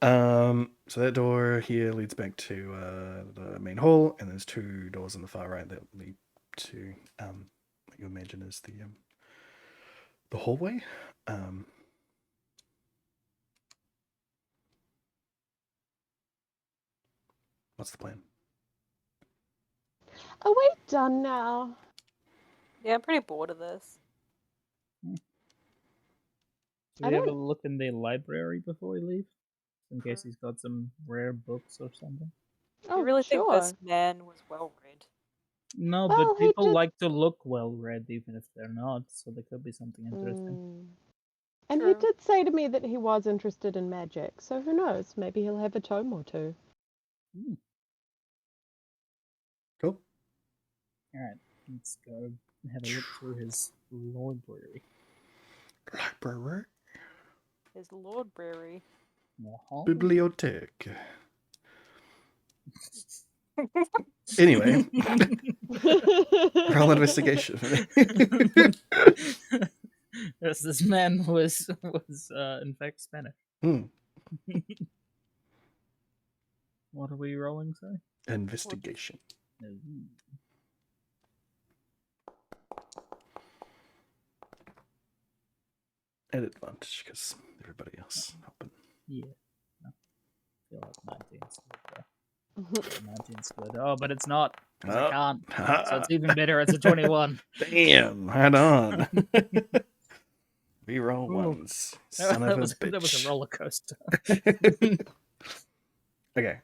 So that door here leads back to the main hall, and there's two doors on the far right that lead to what you imagine is the hallway. What's the plan? Are we done now? Yeah, I'm pretty bored of this. Do I we have a don't- look in the library before we leave? In case he's got some rare books or something. Oh, you really sure. think this man was well read? No, Well, but he people did- like to look well read even if they're not, so there could be something interesting. Mm. And True. he did say to me that he was interested in magic, so who knows? Maybe he'll have a tome or two. Cool. Alright, let's go have a look through his library. Library. His library. Uh-huh. Bibliothèque. Anyway, roll investigation. Yes, this man was in fact Spanish. What are we rolling, sorry? Investigation. Ooh. At advantage because everybody else helping. Yeah. No. I feel like 19's good. 19's good. Oh, but it's not. 'Cause I can't. So it's even better. It's a 21. Damn, head on. Reroll Ooh. ones. Son of a bitch. That was a roller coaster. Okay.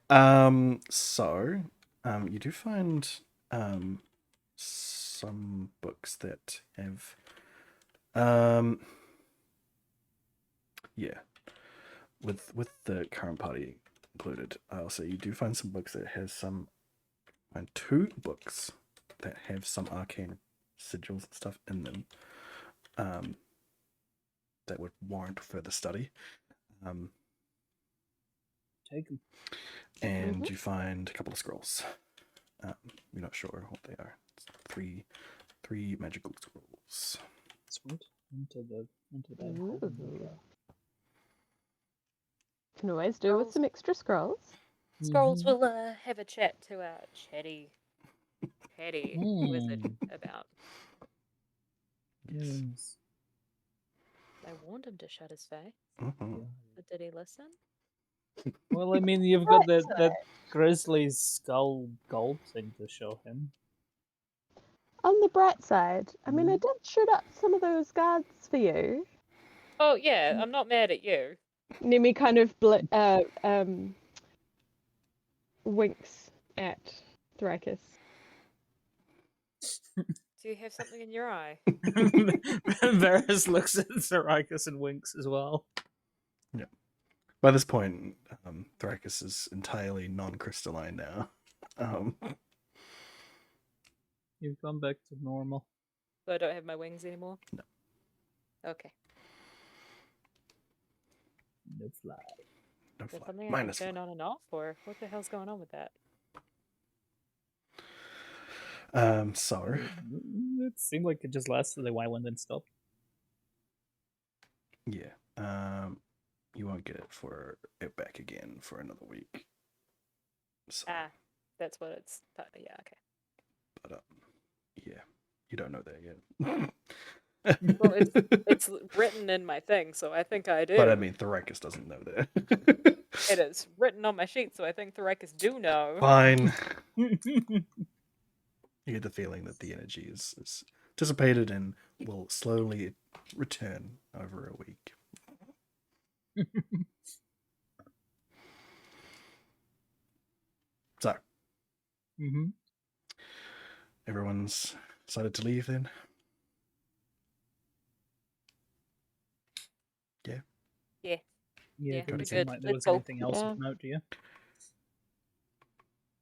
So, you do find some books that have yeah. With the current party included, I'll say you do find some books that has some and two books that have some arcane sigils and stuff in them. That would warrant further study. Take him. And you find a couple of scrolls. You're not sure what they are. It's three magical scrolls. Sweet. Into the bag. Ooh. Can always do with some extra scrolls. Scrolls Mhm. will have a chat to our chatty wizard about. Yes. I warned him to shut his face. Mm-hmm. But did he listen? Well, I mean, you've got that grizzly's skull gold thing to show him. On the bright side, I mean, I did shoot up some of those guards for you. Oh yeah, I'm not mad at you. Nemi kind of winks at Thrakus. Do you have something in your eye? Varys looks at Thrakus and winks as well. Yeah. By this point, Thrakus is entirely non-crystalline now. You've gone back to normal. So I don't have my wings anymore? No. Okay. No fly. No Is there fly. something I can Minus turn fly. on and off, or what the hell's going on with that? So It seemed like it just lasted a while and then stopped. yeah. You won't get it back again for another week. So, Ah, that's what it's. Yeah, okay. but yeah, you don't know that yet. Well, it's written in my thing, so I think I do. But I mean, Thoracus doesn't know that. It is written on my sheet, so I think Thoracus do know. Fine. You get the feeling that the energy is dissipated and will slowly return over a week. So, Mm-hmm. everyone's decided to leave then? Yeah, Yeah, Yeah, it didn't we're seem good. like there was Let's go. anything else Yeah. of note to you.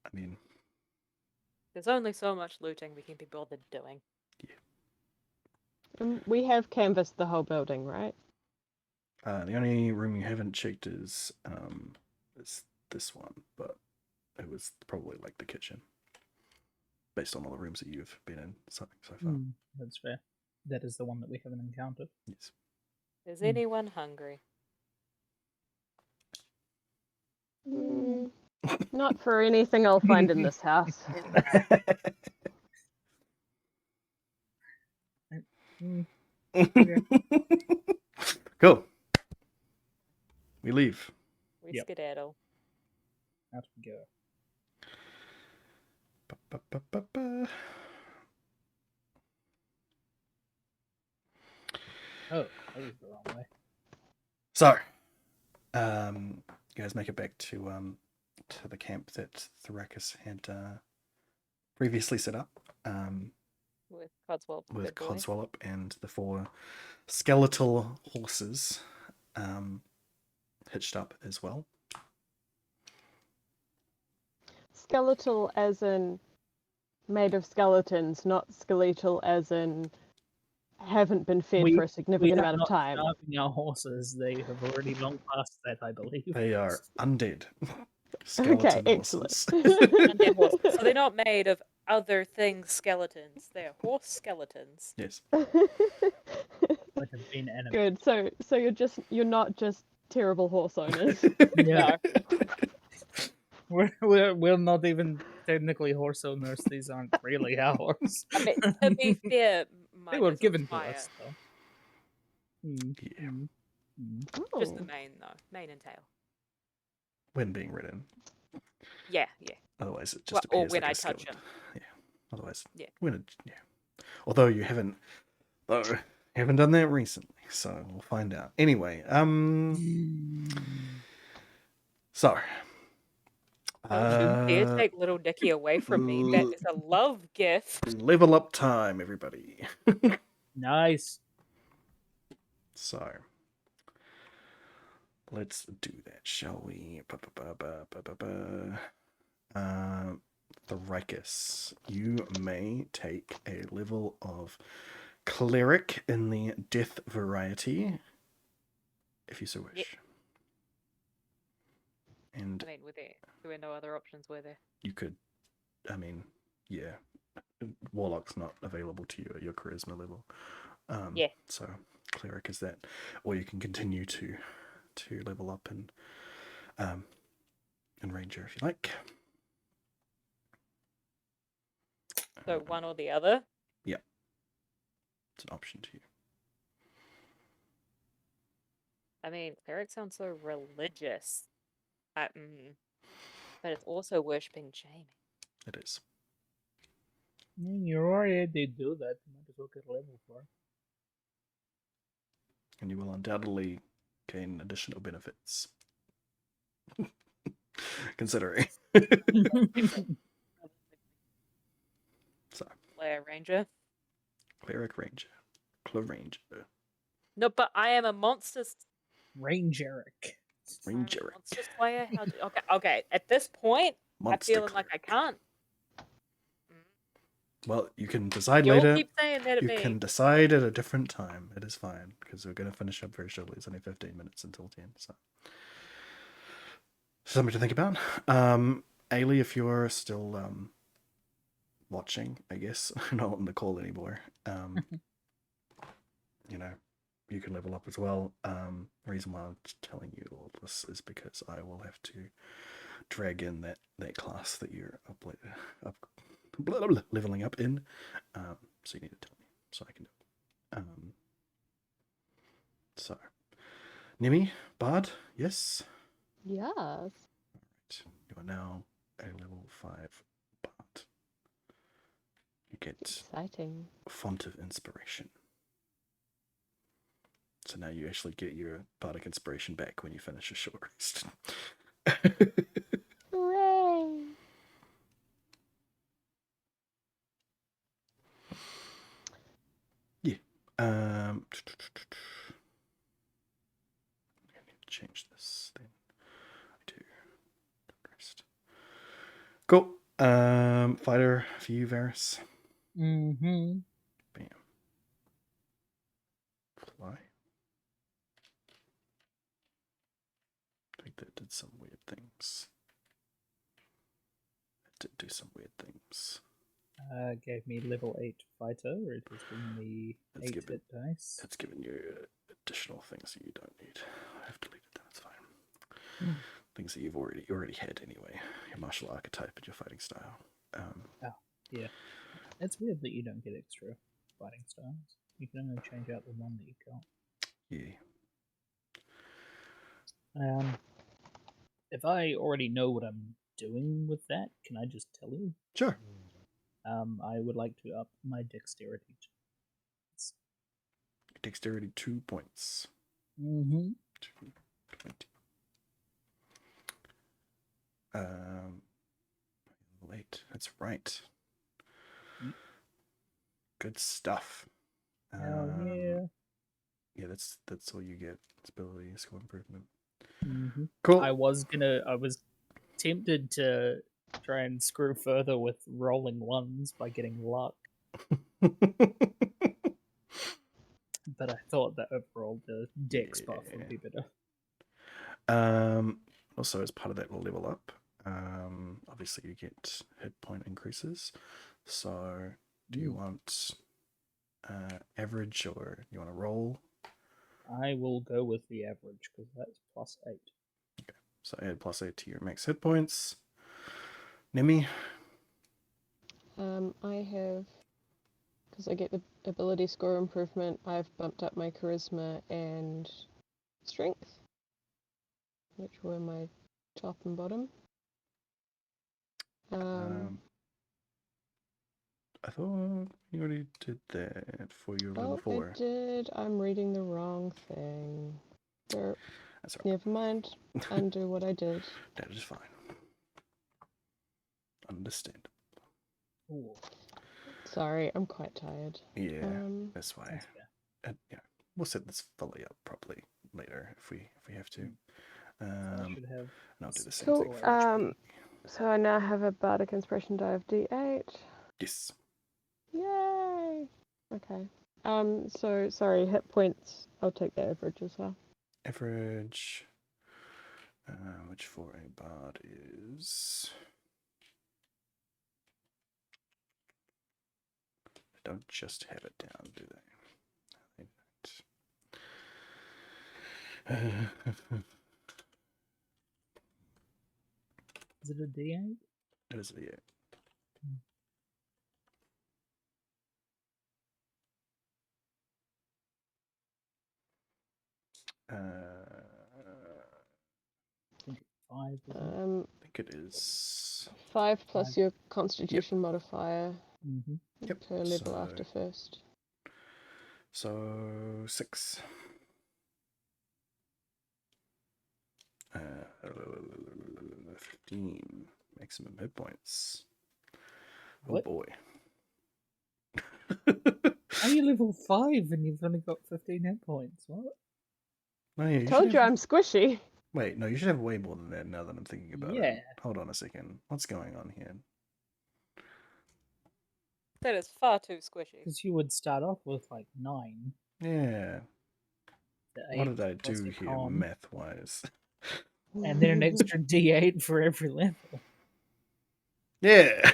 I mean, There's only so much looting we can be bothered doing. We have canvassed the whole building, right? the only room you haven't checked is this one, but it was probably like the kitchen, based on all the rooms that you've been in so far. That's fair. That is the one that we haven't encountered. Yes. Is anyone hungry? Not for anything I'll find in this house. Mm, Cool. We leave. We Yep. skedaddle. out we go. Ba-ba-ba-ba-ba. Oh, that was the wrong way. So, you guys make it back to the camp that Thoracus had previously set up. With Codswallop. With good boy. Codswallop and the 4 skeletal horses hitched up as well. Skeletal as in made of skeletons, not skeletal as in haven't been fed for a significant amount of time. Starving our horses. They have already long past that, I believe. They are undead skeleton horses. Undead horses. So they're not made of other things skeletons. They are horse skeletons. Yes. Like have been animated. Good. So you're not just terrible horse owners. Yeah. We're not even technically horse owners. These aren't really ours. I mean, to be fair, They mine were is given on to fire. us, though. Yeah. Just the Oh. mane, though. Mane and tail. When being ridden. Yeah. Otherwise, it Well, just or appears when like I a touch skeleton. Yeah. Otherwise, Yeah. when it, yeah. Although you haven't done that recently, so we'll find out. Anyway, so. Don't you dare take little Dicky away from me. That is a love gift. Level up time, everybody. Nice. So, let's do that, shall we? Thoracus, you may take a level of cleric in the death variety, if you so wish. Yep. And I mean, there were no other options, were there? you could, I mean, yeah, warlock's not available to you at your charisma level. Yeah. So cleric is that, or you can continue to level up in ranger if you like. So one or the other? It's an option to you. I mean, cleric sounds so religious. But it's also worshipping Jamie. It is. You already did do that. You might as well get a level for it. And you will undoubtedly gain additional benefits. Considering. So, Slayer Ranger. cleric ranger. Ranger. No, but I am a monster. Rangeric. Ranger. Monster Slayer. Okay. At this point, Monster I'm feeling like I can't. Well, you can decide You'll later. keep saying that at You me. can decide at a different time. It is fine because we're going to finish up very shortly. It's only 15 minutes until 10. So, Something to think about. Ailey, if you're still watching, I guess, not on the call anymore, you know, you can level up as well. Reason why I'm telling you all this is because I will have to drag in that class that you're leveling up in. So you need to tell me so I can do it. So, Nimi, Bard, yes. Yes. Right. You are now a level 5 Bard. You get Exciting. Font of Inspiration. So now you actually get your bardic inspiration back when you finish a short rest. Hooray! Yeah. I need to change this then. I do. Rest. Cool. Fighter for you, Varys. Mm-hmm. Bam. Fly. I think that did some weird things. It did do some weird things. Gave me level 8 fighter. It has given me It's 8 hit dice. It's given you additional things that you don't need. I have deleted them. It's fine. Mm. Things that you've already had anyway. Your martial archetype and your fighting style. Yeah. It's weird that you don't get extra fighting styles. You can only change out the one that you got. Yeah. If I already know what I'm doing with that, can I just tell you? Sure. I would like to up my dexterity. Dexterity 2 points. Mm-hmm. 220. Late. That's right. Yep. Good stuff. Hell yeah. Yeah, that's all you get. It's ability skill improvement. Mm-hmm. Cool. I was tempted to try and screw further with rolling ones by getting luck, but I thought that overall the dex buff would be better. Also, as part of that level up, obviously you get hit point increases. So, do you want average or you want to roll? I will go with the average because that's plus 8. Okay, so add plus 8 to your max hit points. Nemi? I have, because I get the ability score improvement, I've bumped up my charisma and strength, which were my top and bottom. I thought you already did that for your level 4. I did. I'm reading the wrong thing. There. That's right. Never mind. Undo what I did. That is fine. Understand. Ooh. Sorry, I'm quite tired. Yeah, that's why. That's Yeah, we'll set this fully up properly later if we have to. I should have. And I'll do the same Cool. thing for HP. So I now have a bardic inspiration die of D8. Yes. Yay! Okay. So sorry, hit points. I'll take the average as well. Average, which for a bard is. They don't just have it down, do they? They don't. Is it a D8? It is a D8. I think it's 5. think it is 5 plus your Constitution modifier per level after first. So 6. 15 maximum hit points. What? Oh boy. How are you level 5 and you've only got 15 hit points? What? No, yeah, Told you I'm squishy. Wait, no, you should have way more than that now that I'm thinking about Yeah. it. Hold on a second. What's going on here? That is far too squishy. Because you would start off with like 9. Yeah. The What 8 did I plus do your here con. math-wise? and then an extra D8 for every level. Yeah.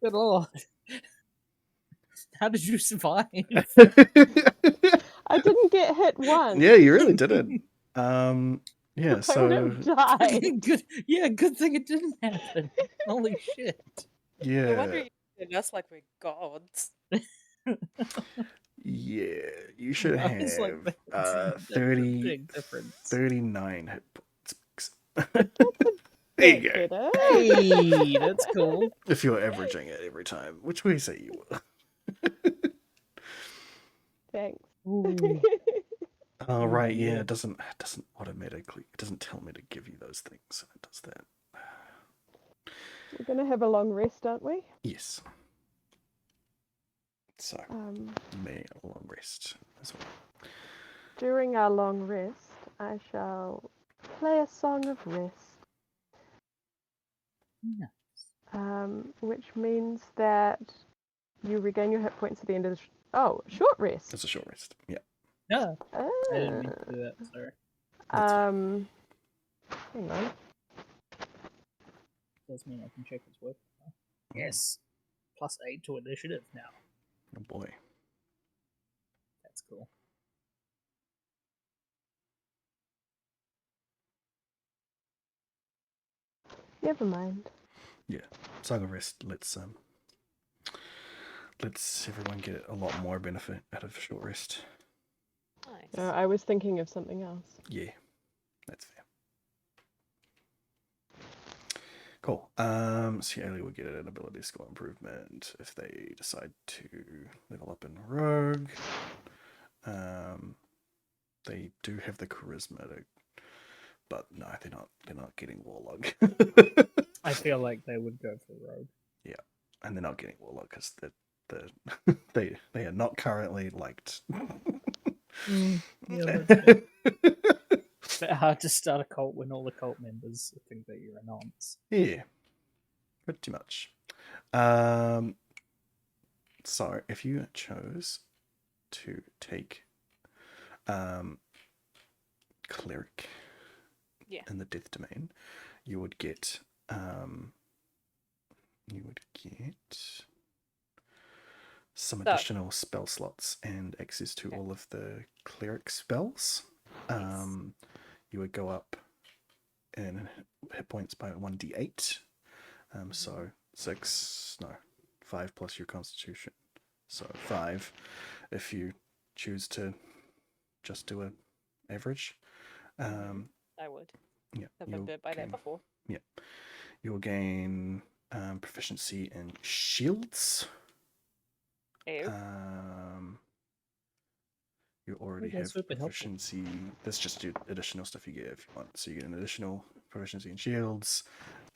Good lord. How did you survive? I didn't get hit once. Yeah, you really didn't. Yeah, I would so have died. Good thing it didn't happen. Holy shit. No wonder yeah, you look at us like we're gods. yeah, you should No, it's like have that's a 30, big difference. 39 hit points. That's There you bit go. better. Hey, that's cool. If you're averaging it every time, which we say you will. Thanks. Ooh. Oh Ooh, right, yeah, yeah. it doesn't automatically, it doesn't tell me to give you those things. It does that. We're gonna have a long rest, aren't we? Yes. So you may a long rest as well. During our long rest, I shall play a song of rest, Nice. which means that you regain your hit points at the end of the short rest. It's a short rest. Yeah. No, I didn't mean to do that. Sorry. That's fine. Hang on. Does mean I can check his work. Yes. +8 to initiative now. Oh boy. That's cool. Never mind. Yeah. Song of rest. Let's everyone get a lot more benefit out of short rest. Nice. No, I was thinking of something else. Yeah. That's fair. Cool. So Ellie will get an ability score improvement if they decide to level up in Rogue. They do have the charisma, but no, they're not getting Warlock. I feel like they would go for Rogue. Yeah, and they're not getting Warlock because they are not currently liked. Yeah, that's fair. Bit hard to start a cult when all the cult members think that you're a nonce. Yeah, pretty much. So if you chose to take cleric Yeah. in the death domain, you would get some additional spell slots and access to all of the cleric spells. You would go up in hit points by 1d8. So 5 plus your constitution. So 5 if you choose to just do an average. I would. Yeah, I've been bit by that before. Yeah, you'll gain proficiency in shields. Ew. You already that's have super helpful. proficiency. That's just additional stuff you get if you want. So you get an additional proficiency in shields.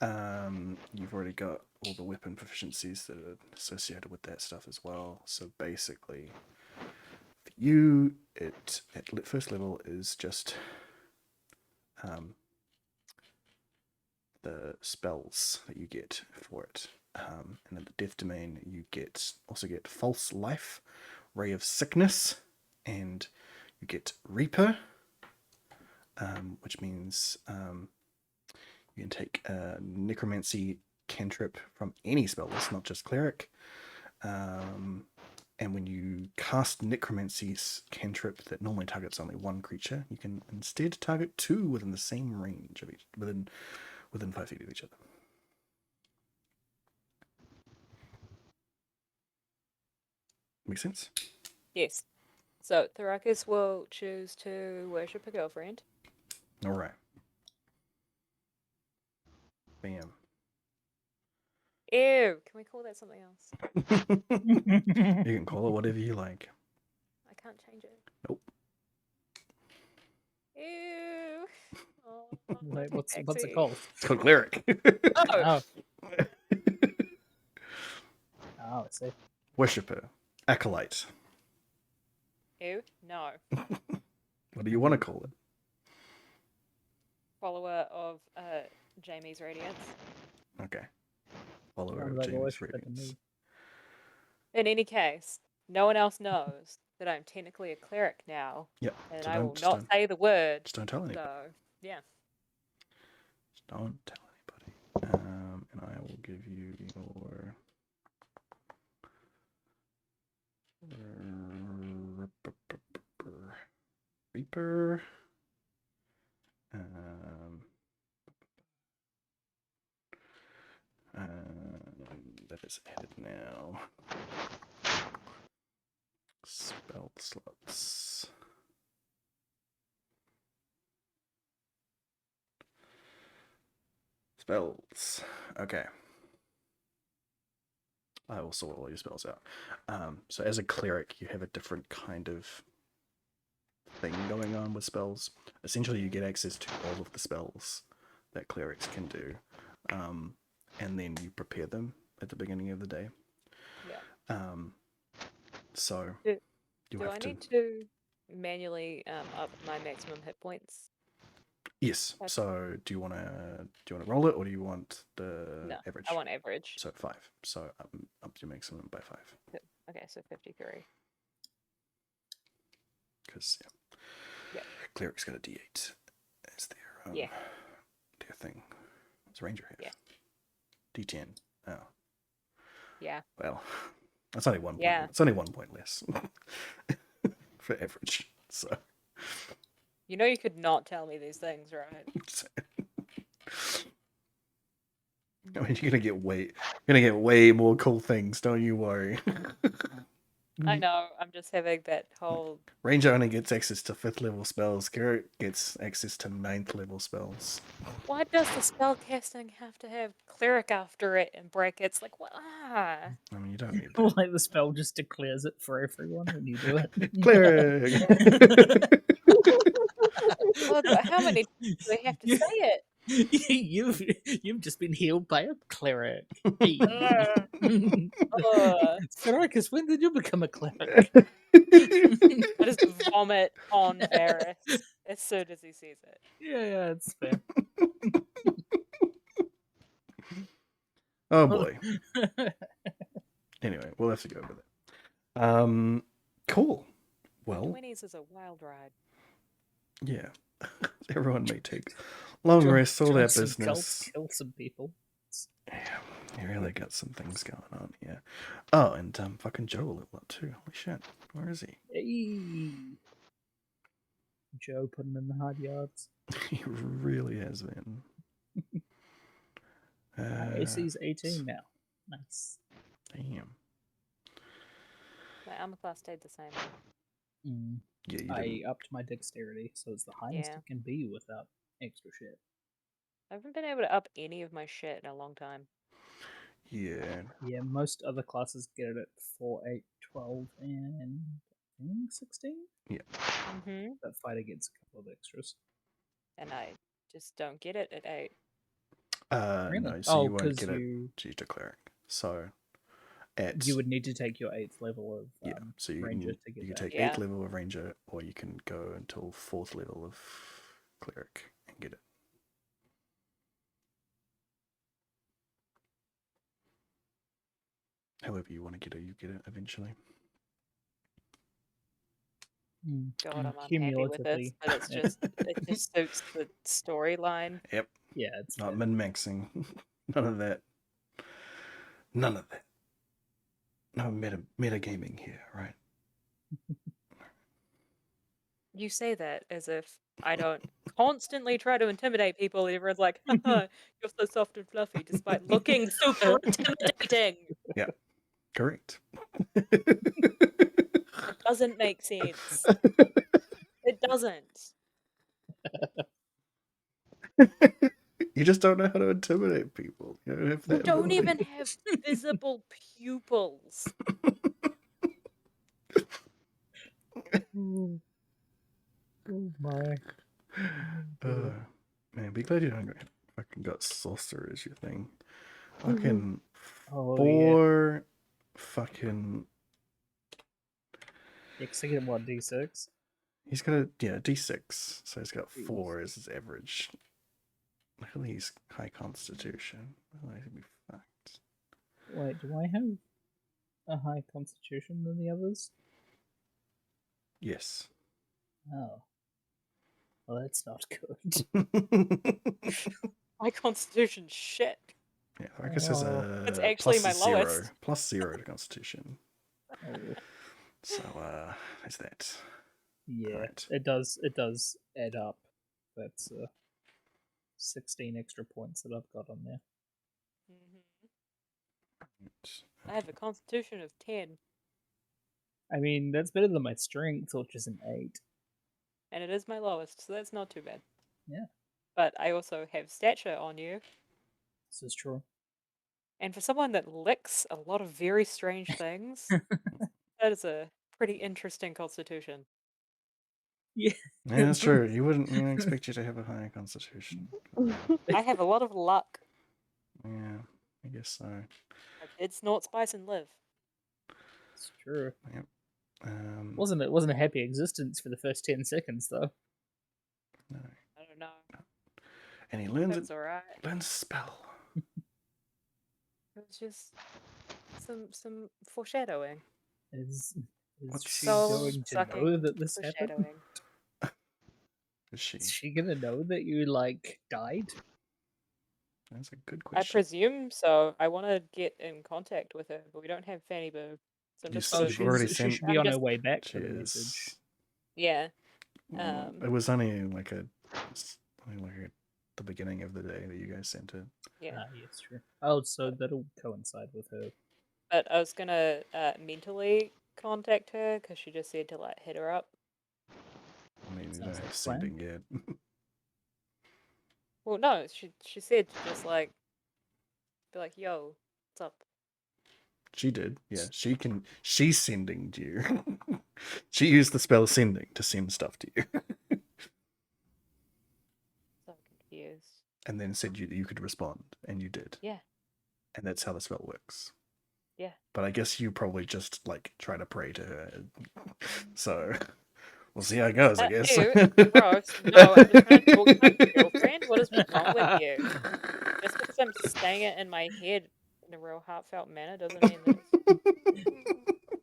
You've already got all the weapon proficiencies that are associated with that stuff as well. So basically, for you, it at first level is just the spells that you get for it. And in the death domain, you also get false life, ray of sickness, and you get Reaper, which means you can take a necromancy cantrip from any spell list, not just cleric. And when you cast necromancy cantrip that normally targets only one creature, you can instead target 2 within the same range of each, within 5 feet of each other. Make sense? Yes. So Thrakus will choose to worship a girlfriend. All right. Bam. Ew. Can we call that something else? You can call it whatever you like. I can't change it. Nope. Ew. Oh, Wait, what's it sexy. called? It's called cleric. Oh. Oh, I see. Worshipper. Acolyte. Ew. No. What do you want to call it? Follower of Jamie's Radiance. Okay. Follower Sounds of like a Jamie's worshipper to Radiance. me. In any case, no one else knows that I'm technically a cleric now, Yep. and So I will just not say the word. just don't tell anybody. So, yeah. Just don't tell anybody. And I will give you your Reaper. That is added now. Spell slots. Spells. Okay. I will sort all your spells out. So as a cleric, you have a different kind of thing going on with spells. Essentially, you get access to all of the spells that clerics can do, and then you prepare them at the beginning of the day. Yeah. So Do, you do have I to. need to manually up my maximum hit points? Yes. Okay. So do you want to roll it, or do you want the No, average? I want average. So 5. So up your maximum by 5. Okay, so 53. Because Yep. clerics got a D8 as their Yeah. their thing. What's ranger have? Yeah. D10. Oh. Yeah. Well, that's only 1 point. Yeah. It's only 1 point less for average. So. You know you could not tell me these things, right? I mean, you're gonna get way more cool things. Don't you worry. I know. I'm just having that whole. Ranger only gets access to 5th level spells. Garrett gets access to 9th level spells. Why does the spell casting have to have cleric after it in brackets? Like what? I mean, you don't need that. Like the spell just declares it for everyone when you do it. Cleric. Oh, but how many times do we have to say it? You've just been healed by a cleric. Hey. Ferricus, when did you become a cleric? I just vomit on Varys as soon as he sees it. Yeah, it's fair. Oh boy. Anyway, we'll have to go over that. Cool. Well, 20s is a wild ride. yeah. Everyone may take long rests, all that Some business. cults kill some people. Yeah, you really got some things going on here. Oh, and fucking Joe will level up too. Holy shit. Where is he? Hey. Joe putting in the hard yards. He really has been. AC's 18 now. Nice. Damn. My armor class stayed the same. Mm. Yeah, you I didn't. upped my dexterity, so it's the highest Yeah. it can be without extra shit. I haven't been able to up any of my shit in a long time. Yeah. Yeah, most other classes get it at 4, 8, 12, and I think 16? Mm-hmm. That fighter gets a couple of extras. And I just don't get it at 8. Really? No, so Oh, you won't 'cause get you- it to cleric. So at You would need to take your 8th level of yeah, so you ranger can to get you can that. take Yeah. 8th level of ranger, or you can go until 4th level of cleric and get it. However you want to get it, you get it eventually. God, I'm unhappy with this, Cumulatively, but it just suits the storyline. Yep. Yeah, it's Not fair. min-maxing. None of that. None of that. No metagaming here, right? You say that as if I don't constantly try to intimidate people, and everyone's like, haha, you're so soft and fluffy, despite looking super intimidating. Yeah. Correct. It doesn't make sense. It doesn't. You just don't know how to intimidate people. You don't have You that don't ability. even have visible pupils. Oh my. Man, be glad you don't fucking got sorcerer as your thing. Fucking Oh, 4 fucking. Yeah, because I get what, D6? He's got a D6, so he's got Jeez. 4 as his average. Luckily, he's high constitution. Otherwise, he'd be fucked. Wait, do I have a high constitution than the others? Yes. Oh. Well, that's not good. My constitution's shit. Yeah, Marcus has Oh. It's a actually plus my 0, lowest. plus 0 to Constitution. Oh. So, is that Yeah, Right. it does add up. That's 16 extra points that I've got on there. I have a constitution of 10, I mean, that's better than my strength, which is an 8. and it is my lowest, so that's not too bad. Yeah. But I also have stature on you, This is true. and for someone that licks a lot of very strange things, that is a pretty interesting constitution. Yeah. Yeah, that's true. You wouldn't expect you to have a higher Constitution. I have a lot of luck. Yeah, I guess so. I did snort spice and live. It's true. Um, It wasn't a happy existence for the first 10 seconds, though. no. I don't know. And he learns That's it. alright. Learns a spell. It was just some foreshadowing. Is What's she Soul going to know sucking that this happened? foreshadowing. Is she? Is she gonna know that you, like, died? That's a good I question. presume so. I want to get in contact with her, but we don't have Fanny Boo. So I'm You just s- sort you've of, already she sent- should be I'm on her just- way back She for the is. message. yeah. It was only like the beginning of the day that you guys sent it. Yeah. Ah, yes, true. Oh, so that'll coincide with her. But I was gonna mentally contact her because she just said to like hit her up. I mean, you Sounds don't like have a plan. sending yet. Well, no, she said to just like be like, "Yo, what's up?" She did. Yeah, she's sending to you. She used the spell sending to send stuff to you. So confused. And then said you could respond, and you did. Yeah. And that's how the spell works. Yeah. But I guess you probably just like try to pray to her. So we'll see how it goes, I guess. Ew, gross. No, I'm just trying to talk to my girlfriend. What is wrong with you? Just because I'm saying it in my head in a real heartfelt manner doesn't mean that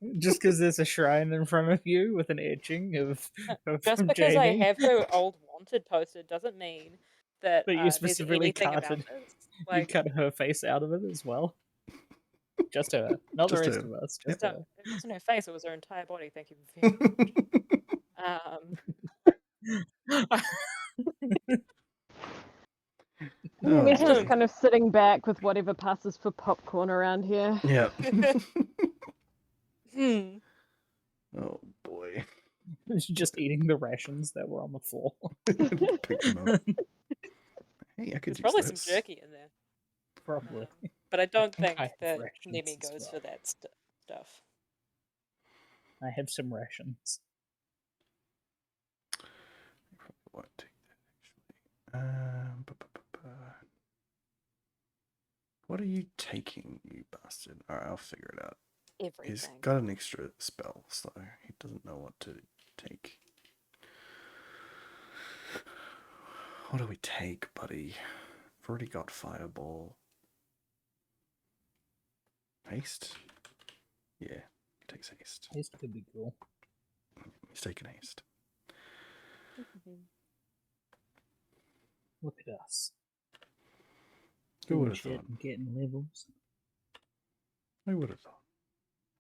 it's Just because there's a shrine in front of you with an etching of just because I Jamie, have her old wanted posted doesn't mean that but you there's specifically anything about carted, this. you Like, cut her face out of it as well. Just her, not Just the rest her. of us. just Just her. it wasn't her face; it was her entire body. Thank you very much. Oh, Meta's boy. kind of sitting back with whatever passes for popcorn around here. Yeah. Hmm. Oh boy. She's just eating the rations that were on the floor. Pick them up. Hey, I could There's use probably this. some jerky in there. Probably. But I don't think think I have that rations Nemi as goes well. for that stuff. I have some rations. What take that actually? What are you taking, you bastard? Alright, I'll figure it out. Everything. He's got an extra spell, so he doesn't know what to take. What do we take, buddy? I've already got Fireball. Haste? Yeah, he takes haste. Haste could be cool. He's taking haste. Look at us. Who Doing would have shit thought? and getting levels. Who would have thought?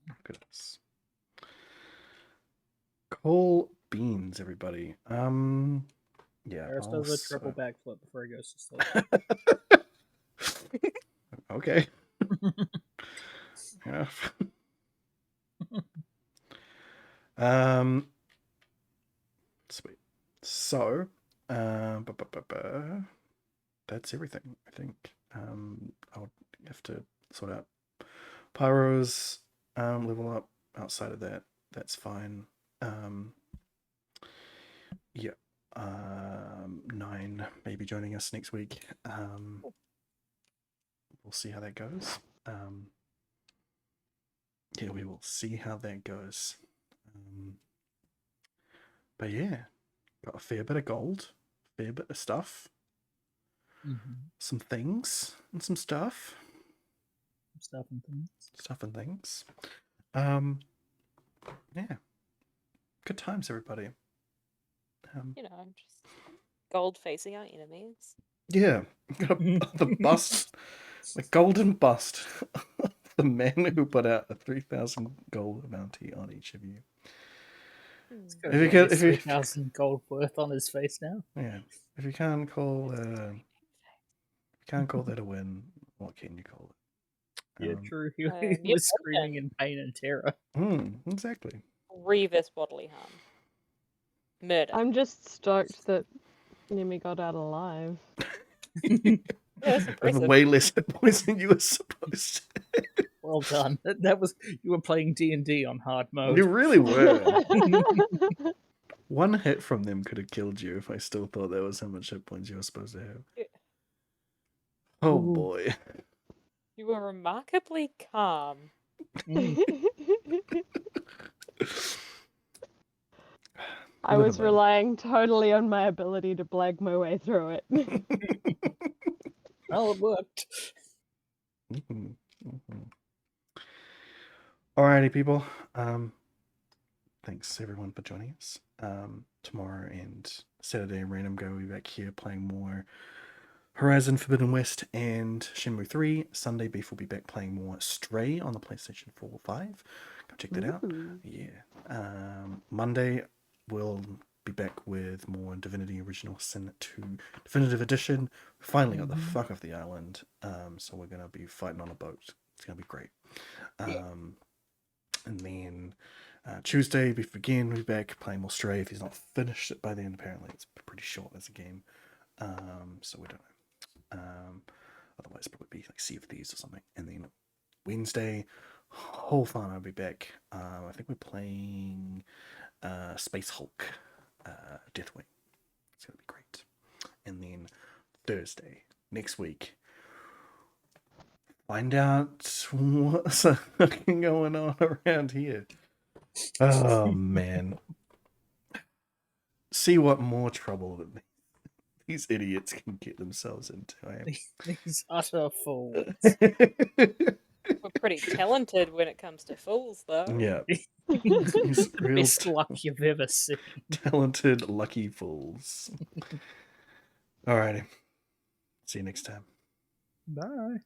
Look at us. Coal beans, everybody. Yeah. Harris I'll does a triple backflip before he goes to sleep. Okay. Enough. Sweet. So, that's everything, I think. I'll have to sort out Pyro's level up. Outside of that, that's fine. Yeah. 9 maybe joining us next week. We'll see how that goes. Yeah, we will see how that goes. But yeah, got a fair bit of gold, fair bit of stuff, some things and some stuff. Stuff and things. Stuff and things. Yeah. Good times, everybody. You know, just gold facing our enemies. Yeah. Got the bust, the golden bust of the man who put out a 3,000 gold bounty on each of you. It's Hmm. got If you at can, least if you, 3,000 gold worth on his face now. yeah, if you can't call, that a win, what can you call it? Yeah, true. He Near was screaming broken. in pain and terror. Exactly. Grievous bodily harm. Murder. I'm just stoked that Nemi got out alive. Yeah, that's With impressive. way less hit points than you were supposed to. Well done. That was you were playing D&D on hard mode. You really were. One hit from them could have killed you if I still thought that was how much hit points you were supposed to have. Yeah. Oh Ooh. boy. You were remarkably calm. I Never was mind. relying totally on my ability to blag my way through it. Well, it worked. Alrighty, people. Thanks everyone for joining us. Tomorrow and Saturday, Random Go will be back here playing more Horizon Forbidden West and Shenmue 3. Sunday, Beef will be back playing more Stray on the PlayStation 4 or 5. Go check that out. Ooh. Yeah. Monday, we'll be back with more Divinity Original Sin 2 Definitive Edition. Finally got the fuck off the island. So we're going to be fighting on a boat. It's going to be great. And then Tuesday, Beef again will be back playing more Stray. If he's not finished it by then, apparently it's pretty short as a game. So we don't know. Otherwise, probably be like Sea of Thieves or something. And then Wednesday, whole fun. I'll be back. I think we're playing Space Hulk, Deathwing. It's gonna be great. And then Thursday next week, find out what's fucking going on around here. Oh man. See what more trouble that these idiots can get themselves into. These utter fools. We're pretty talented when it comes to fools, though. Yeah. These real Best luck you've ever seen. talented, lucky fools. Alrighty. See you next time. Bye.